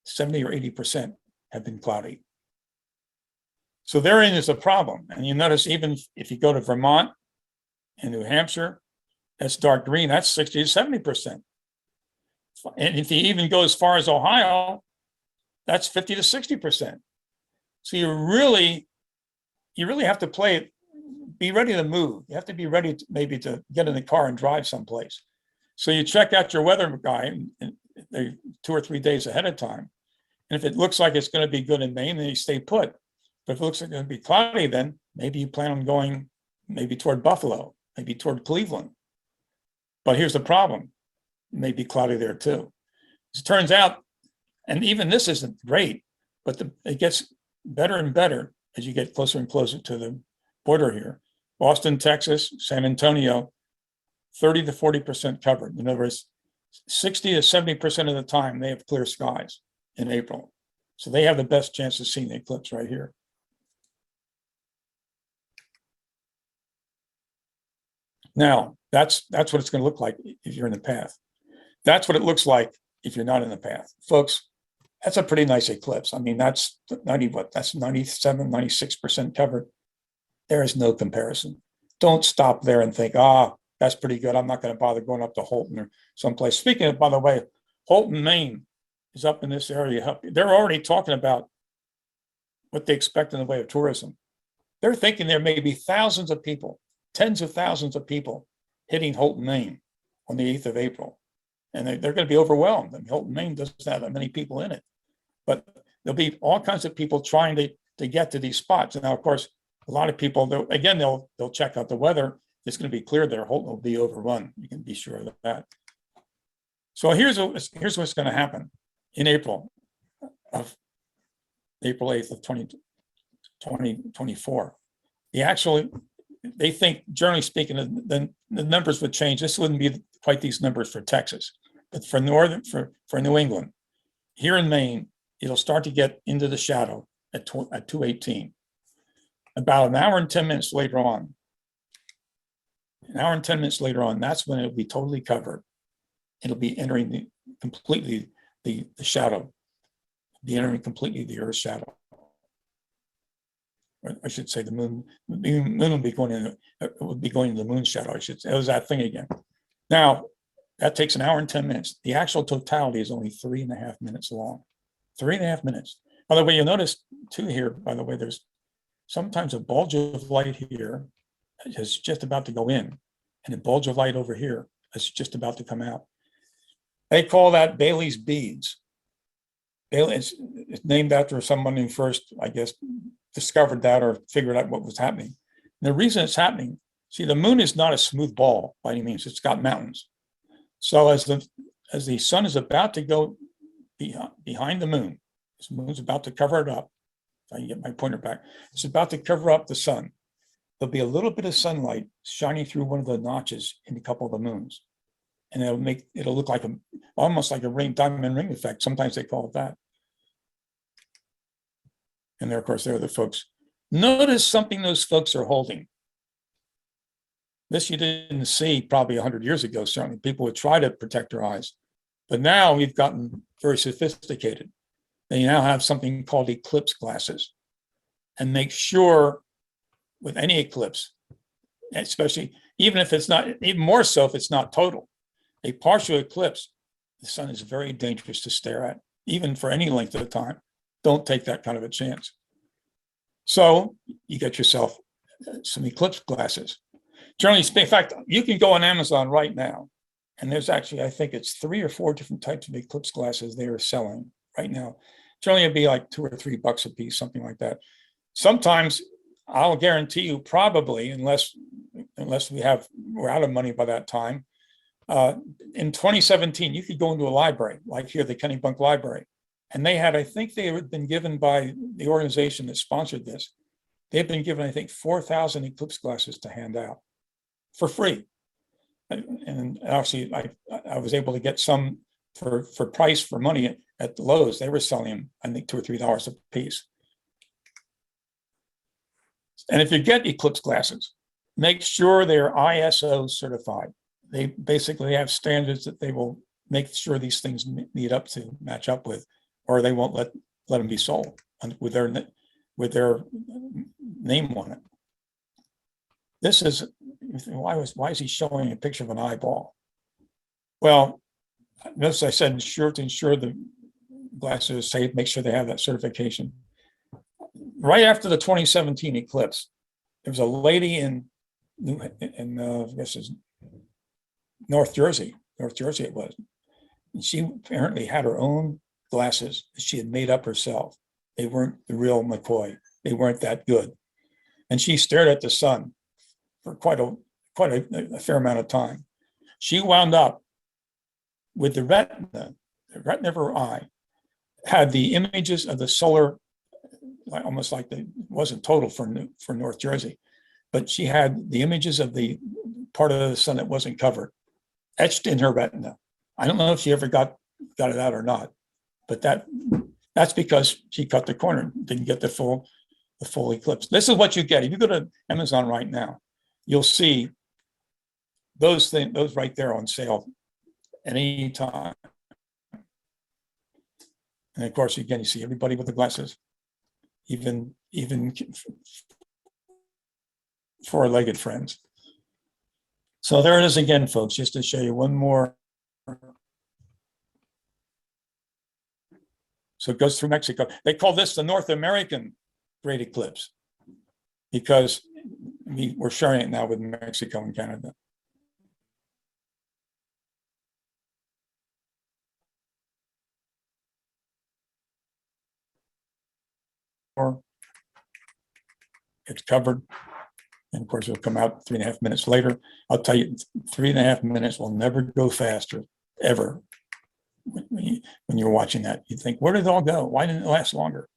70 or 80% have been cloudy. So therein is a problem. And you notice even if you go to Vermont and New Hampshire, that's dark green, that's 60 to 70%. And if you even go as far as Ohio, that's 50 to 60%. So you really have to play it, be ready to move. You have to be ready to maybe to get in the car and drive someplace. So you check out your weather guy 2 or 3 days ahead of time. And if it looks like it's going to be good in Maine, then you stay put. But if it looks like it's going to be cloudy, then maybe you plan on going maybe toward Buffalo, maybe toward Cleveland. But here's the problem. It may be cloudy there too. As it turns out, and even this isn't great, but it gets better and better as you get closer and closer to the border here. Austin, Texas, San Antonio, 30 to 40% covered. In other words, 60 to 70% of the time they have clear skies in April. So they have the best chance of seeing the eclipse right here. Now, that's what it's going to look like if you're in the path. That's what it looks like if you're not in the path. Folks, that's a pretty nice eclipse. I mean, that's 97, 96% covered. There is no comparison. Don't stop there and think, that's pretty good. I'm not going to bother going up to Holton or someplace. Speaking of, by the way, Holton, Maine is up in this area. They're already talking about what they expect in the way of tourism. They're thinking there may be thousands of people, tens of thousands of people hitting Holton, Maine on the 8th of April. And they're going to be overwhelmed. I mean, Holton, Maine doesn't have that many people in it. But there'll be all kinds of people trying to get to these spots. Now, of course, a lot of people, they'll check out the weather. It's going to be clear there. Holton will be overrun. You can be sure of that. So here's what's going to happen in April of April 8th of 2024. They think, generally speaking, the numbers would change. This wouldn't be quite these numbers for Texas, but for New England, here in Maine, it'll start to get into the shadow at 2:18. About an hour and 10 minutes later on, that's when it'll be totally covered. It'll be entering completely the shadow, be entering completely the Earth's shadow. Or I should say the moon will be going in the moon's shadow. I should say. It was that thing again. Now, that takes an hour and 10 minutes. The actual totality is only 3.5 minutes long. 3.5 minutes. By the way, you'll notice too here, by the way, there's sometimes a bulge of light here is just about to go in, and a bulge of light over here is just about to come out. They call that Bailey's beads. It's named after someone who first, I guess, discovered that or figured out what was happening. And the reason it's happening, see, the moon is not a smooth ball by any means. It's got mountains. So as the sun is about to go behind the moon, this moon's about to cover it up. If I can get my pointer back, it's about to cover up the sun. There'll be a little bit of sunlight shining through one of the notches in a couple of the moons, and it'll look like almost like a diamond ring effect. Sometimes they call it that. And there, of course, there are the folks. Notice something those folks are holding. This you didn't see probably 100 years ago. Certainly, people would try to protect their eyes, but now we've gotten very sophisticated. They now have something called eclipse glasses, and make sure with any eclipse, especially even if it's not, even more so if it's not total, a partial eclipse, the sun is very dangerous to stare at, even for any length of time. Don't take that kind of a chance. So you get yourself some eclipse glasses. Generally speaking, in fact, you can go on Amazon right now, and there's actually, I think it's 3 or 4 different types of eclipse glasses they are selling right now. Generally, it'd be like $2 or $3 a piece, something like that. Sometimes I'll guarantee you, probably, unless we're out of money by that time. In 2017, you could go into a library, like here, the Kennebunk Library, and they had, I think they had been given by the organization that sponsored this. They've been given, I think, 4,000 eclipse glasses to hand out for free. And obviously, I was able to get some for price for money at the Lowe's. They were selling them, I think, $2 or $3 a piece. And if you get eclipse glasses, make sure they're ISO certified. They basically have standards that they will make sure these things match up with, or they won't let them be sold with their name on it. This is, why is he showing a picture of an eyeball? Well, notice I said to ensure the glasses are safe, make sure they have that certification. Right after the 2017 eclipse, there was a lady in I guess it's North Jersey it was. And she apparently had her own glasses that she had made up herself. They weren't the real McCoy. They weren't that good. And she stared at the sun for quite quite a fair amount of time. She wound up with the retina of her eye, had the images of the solar, almost like it wasn't total for North Jersey, but she had the images of the part of the sun that wasn't covered etched in her retina. I don't know if she ever got it out or not, but that's because she cut the corner, didn't get the full eclipse. This is what you get. If you go to Amazon right now, you'll see those right there on sale at any time. And of course, again, you see everybody with the glasses, even four-legged friends. So there it is again, folks, just to show you one more. So it goes through Mexico. They call this the North American Great Eclipse because we're sharing it now with Mexico and Canada. It's covered. And of course, it'll come out 3.5 minutes later. I'll tell you, 3.5 minutes will never go faster, ever. When you're watching that, you think, where did it all go? Why didn't it last longer?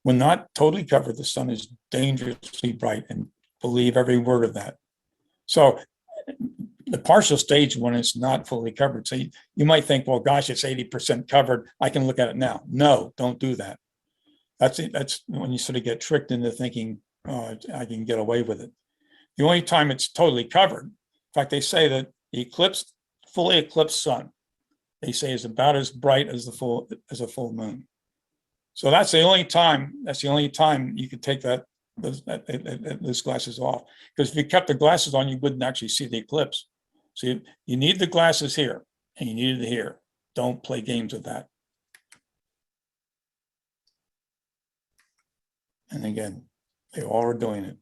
When not totally covered, the sun is dangerously bright, and believe every word of that. So the partial stage when it's not fully covered. So you might think, well, gosh, it's 80% covered. I can look at it now. No, don't do that. That's when you sort of get tricked into thinking, oh, I can get away with it. The only time it's totally covered, in fact, they say that the fully eclipsed sun, they say is about as bright as a full moon. So that's the only time you could take those glasses off. Because if you kept the glasses on, you wouldn't actually see the eclipse. So you need the glasses here and you need it here. Don't play games with that. And again, they all are doing it.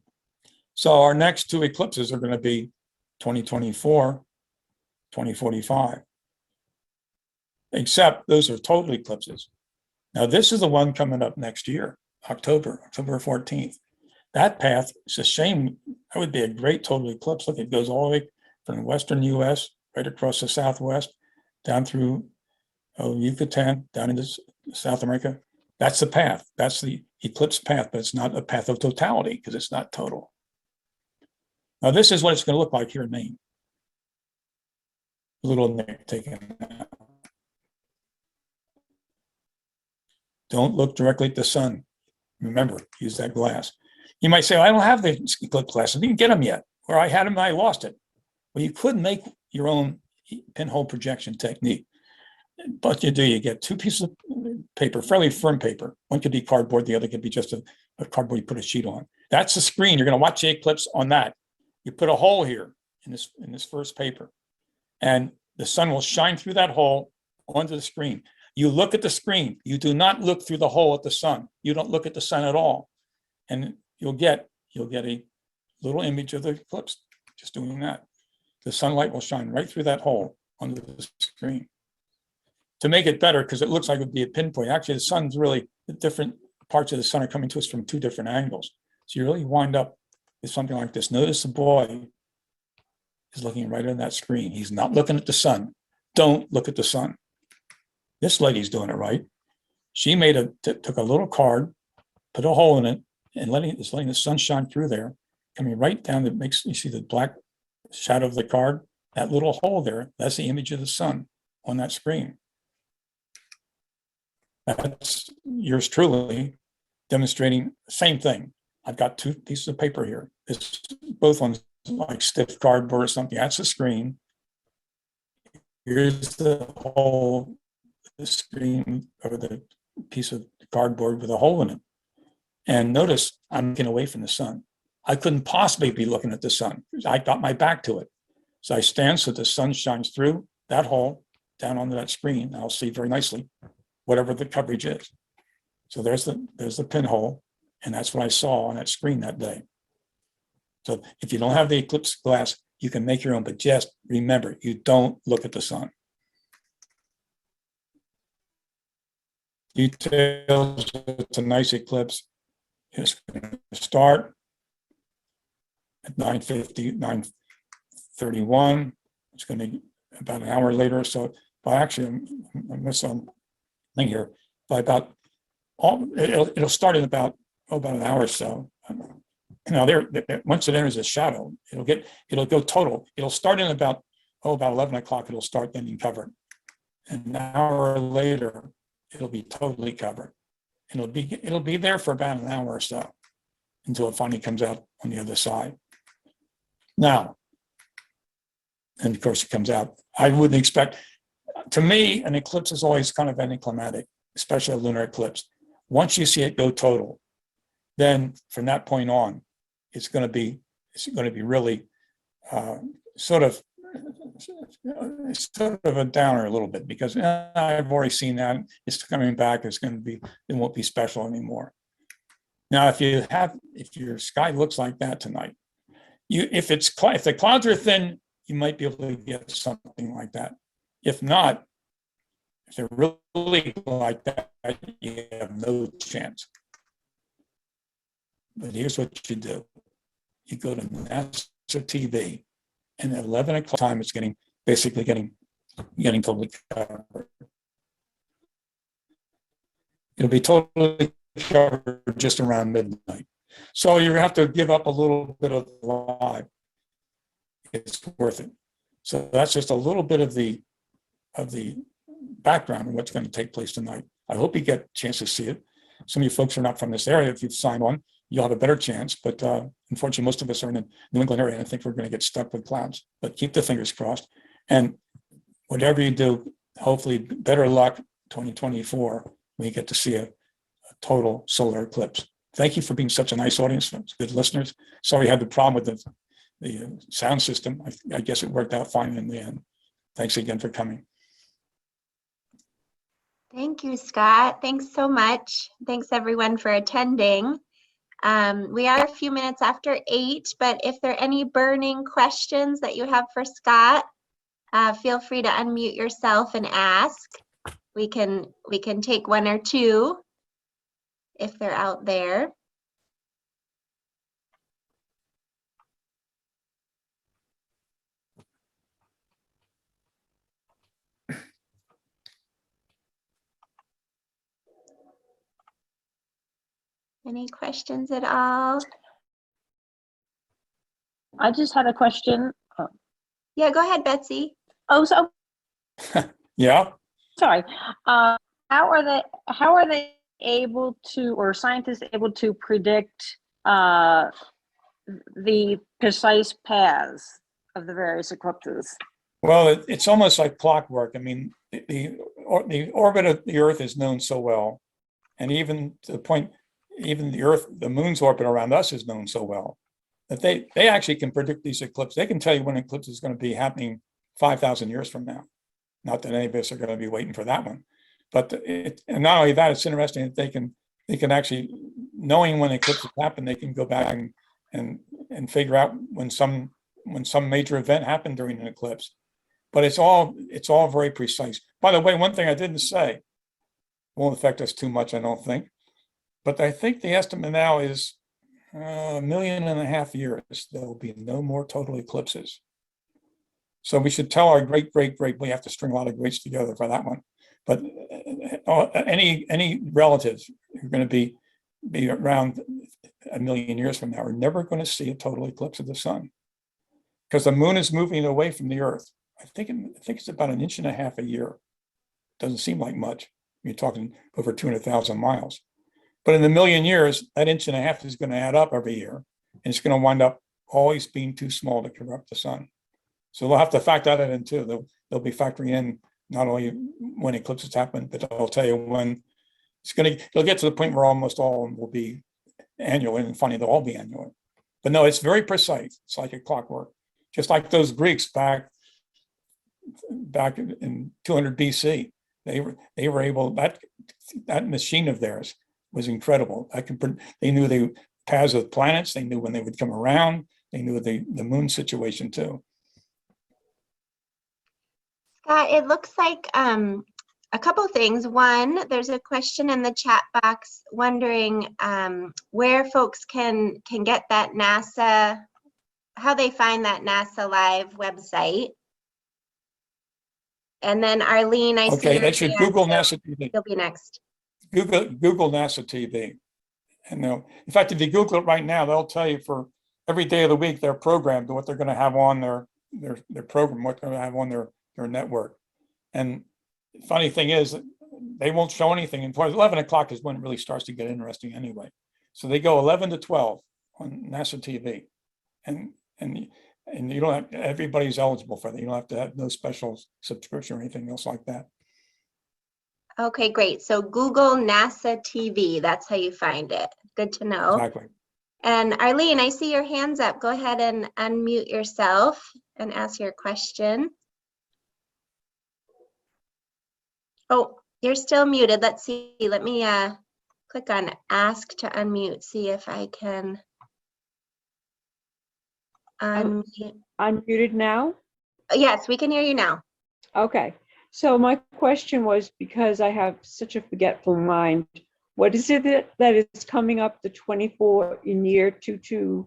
So our next two eclipses are going to be 2024, 2045. Except those are total eclipses. Now this is the one coming up next year, October 14th. That path, it's a shame, that would be a great total eclipse. Look, it goes all the way from the western US, right across the Southwest, down through Yucatan, down into South America. That's the path. That's the eclipse path, but it's not a path of totality because it's not total. Now, this is what it's going to look like here in Maine. Little Nick taking it out. Don't look directly at the sun. Remember, use that glass. You might say, well, I don't have the eclipse glasses. I didn't get them yet. Or I had them and I lost it. Well, you could make your own pinhole projection technique. But you get two pieces of paper, fairly firm paper. One could be cardboard, the other could be just a cardboard you put a sheet on. That's the screen. You're going to watch the eclipse on that. You put a hole here in this first paper, and the sun will shine through that hole onto the screen. You look at the screen. You do not look through the hole at the sun. You don't look at the sun at all. And you'll get a little image of the eclipse just doing that. The sunlight will shine right through that hole onto the screen. To make it better, because it looks like it would be a pinpoint. Actually, the sun's really, the different parts of the sun are coming to us from two different angles. So you really wind up with something like this. Notice the boy is looking right on that screen. He's not looking at the sun. Don't look at the sun. This lady's doing it right. She took a little card, put a hole in it, and letting the sun shine through there, coming right down. That makes you see the black shadow of the card. That little hole there, that's the image of the sun on that screen. That's yours truly demonstrating the same thing. I've got two pieces of paper here. Both ones like stiff cardboard or something. That's the screen. Here's the hole, the screen, or the piece of cardboard with a hole in it. And notice I'm looking away from the sun. I couldn't possibly be looking at the sun. I got my back to it. So I stand so the sun shines through that hole down onto that screen. I'll see very nicely whatever the coverage is. So there's the pinhole, and that's what I saw on that screen that day. So if you don't have the eclipse glass, you can make your own, but just remember, you don't look at the sun. Details, it's a nice eclipse. It's going to start at 9:50, 9:31. It's going to about an hour later. So by actually, I missed some thing here. By about it'll start in about an hour or so. Now once it enters a shadow, it'll go total. It'll start in about 11 o'clock. It'll start getting covered. An hour later, it'll be totally covered. It'll be there for about an hour or so until it finally comes out on the other side. Now, and of course it comes out. I wouldn't expect, to me, an eclipse is always kind of anticlimactic, especially a lunar eclipse. Once you see it go total, then from that point on, it's going to be really sort of a downer a little bit, because I've already seen that. It's coming back. It won't be special anymore. Now, if your sky looks like that tonight, if the clouds are thin, you might be able to get something like that. If not, if they're really like that, you have no chance. But here's what you do. You go to NASA TV, and at 11 o'clock time, it's basically getting totally covered. It'll be totally covered just around midnight. So you have to give up a little bit of live. It's worth it. So that's just a little bit of the background of what's going to take place tonight. I hope you get a chance to see it. Some of you folks are not from this area. If you've signed on, you'll have a better chance. But unfortunately, most of us are in the New England area, and I think we're going to get stuck with clouds. But keep the fingers crossed. And whatever you do, hopefully better luck 2024 when you get to see a total solar eclipse. Thank you for being such a nice audience, good listeners. Sorry you had the problem with the sound system. I guess it worked out fine in the end. Thanks again for coming. Thank you, Scott. Thanks so much. Thanks everyone for attending. We are a few minutes after 8, but if there are any burning questions that you have for Scott, feel free to unmute yourself and ask. We can take one or two if they're out there. Any questions at all? I just had a question. Oh. Yeah, go ahead, Betsy. Oh, so Yeah. sorry. How are they able to, or scientists able to predict the precise paths of the various eclipses? Well, it's almost like clockwork. I mean, the orbit of the Earth is known so well, and even to the point, even the moon's orbit around us is known so well that they actually can predict these eclipses. They can tell you when an eclipse is going to be happening 5,000 years from now. Not that any of us are going to be waiting for that one, but and not only that, it's interesting that they can actually, knowing when eclipses happen, they can go back and figure out when some major event happened during an eclipse. But it's all very precise. By the way, one thing I didn't say, won't affect us too much, I don't think. But I think the estimate now is 1.5 million years, there will be no more total eclipses. So we should tell our great, we have to string a lot of greats together for that one. But any relatives who are going to be around 1 million years from now are never going to see a total eclipse of the sun, because the moon is moving away from the Earth. I think it's about 1.5 inches a year. Doesn't seem like much. You're talking over 200,000 miles. But in 1 million years, that 1.5 inches is going to add up every year, and it's going to wind up always being too small to cover up the sun. So they'll have to factor that in too. They'll be factoring in not only when eclipses happen, but they'll tell you when it'll get to the point where almost all of them will be annual, and funny, they'll all be annual. But no, it's very precise. It's like a clockwork. Just like those Greeks back in 200 BC, they were able, that machine of theirs was incredible. They knew the paths of planets. They knew when they would come around. They knew the moon situation too. Scott, it looks like a couple things. One, there's a question in the chat box wondering where folks can get that NASA how they find that NASA Live website. And then Arlene, I see Okay, your they should hand, Google so NASA TV. you'll be next. Google NASA TV. And they'll, in fact, if you Google it right now, they'll tell you for every day of the week, they're programmed to what they're going to have on their program, what they're going to have on their network. And the funny thing is, they won't show anything until 11 o'clock is when it really starts to get interesting anyway. So they go 11 to 12 on NASA TV. And you don't have, everybody's eligible for that. You don't have to have no special subscription or anything else like that. Okay, great. So Google NASA TV, that's how you find it. Good to know. Exactly. And Arlene, I see your hands up. Go ahead and unmute yourself and ask your question. Oh, you're still muted. Let's see. Let me click on ask to unmute, see if I can unmute. Unmuted now? Yes, we can hear you now. Okay. So my question was, because I have such a forgetful mind, what is it that is coming up the 24 in year 22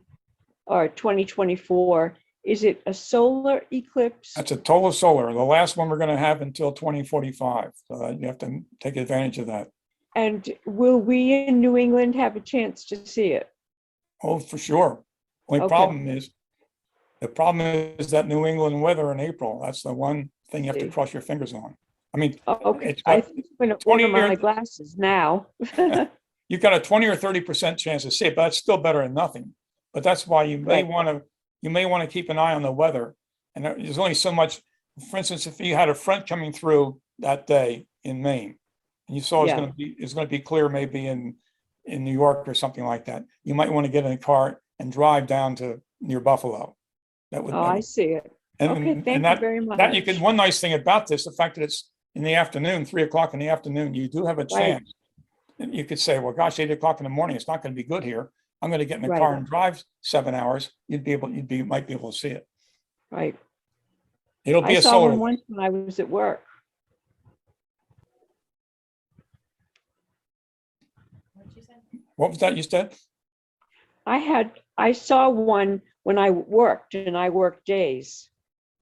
or 2024? Is it a solar eclipse? That's a total solar, the last one we're going to have until 2045. So you have to take advantage of that. And will we in New England have a chance to see it? Oh, for sure. Only Okay. problem is that New England weather in April. That's the one thing you have to See. cross your fingers on. I mean, Okay, it's I got think I'm going to 20 order my years- glasses now. you've got a 20 or 30% chance to see it, but that's still better than nothing. But that's why you may Right. want to keep an eye on the weather. And there's only so much. For instance, if you had a front coming through that day in Maine, and you saw Yeah. it's going to be clear maybe in New York or something like that, you might want to get in a car and drive down to near Buffalo. That would. Oh, I see it. And, Okay, and thank you that, very much. that you can, one nice thing about this, the fact that it's in the afternoon, 3 o'clock in the afternoon, you do have a Right. chance. And you could say, well, gosh, 8 o'clock in the morning, it's not going to be good here. I'm going to get in the Right. car and drive 7 hours. Might be able to see it. Right. It'll be I a saw solar. one once when I was at work. What was that you said? I saw one when I worked, and I worked days.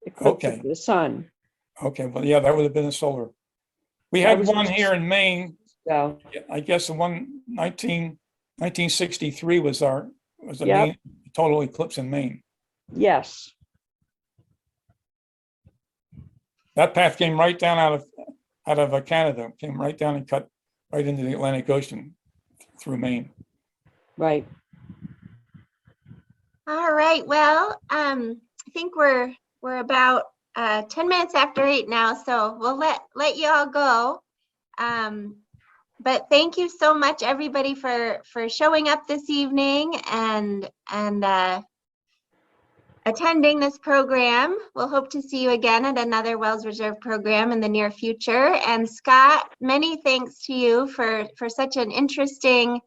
Eclipse Okay. of the sun. Okay, well, yeah, that would have been a solar. We That had was one just- here in Maine. So, I guess the one 1963 was the Yep. main total eclipse in Maine. yes. That path came right down out of Canada, came right down and cut right into the Atlantic Ocean through Maine. Right. All right, well, I think we're about 10 minutes after 8 now, so we'll let you all go. But thank you so much, everybody, for showing up this evening and attending this program. We'll hope to see you again at another Wells Reserve program in the near future. And Scott, many thanks to you for such an interesting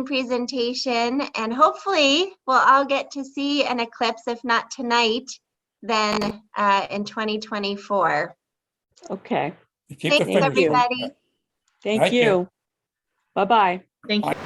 presentation, and hopefully we'll all get to see an eclipse, if not tonight, then in 2024. Okay. You keep the Thanks, fingers everybody. crossed. Thank Thank you. you. Bye-bye. Thank you. Bye.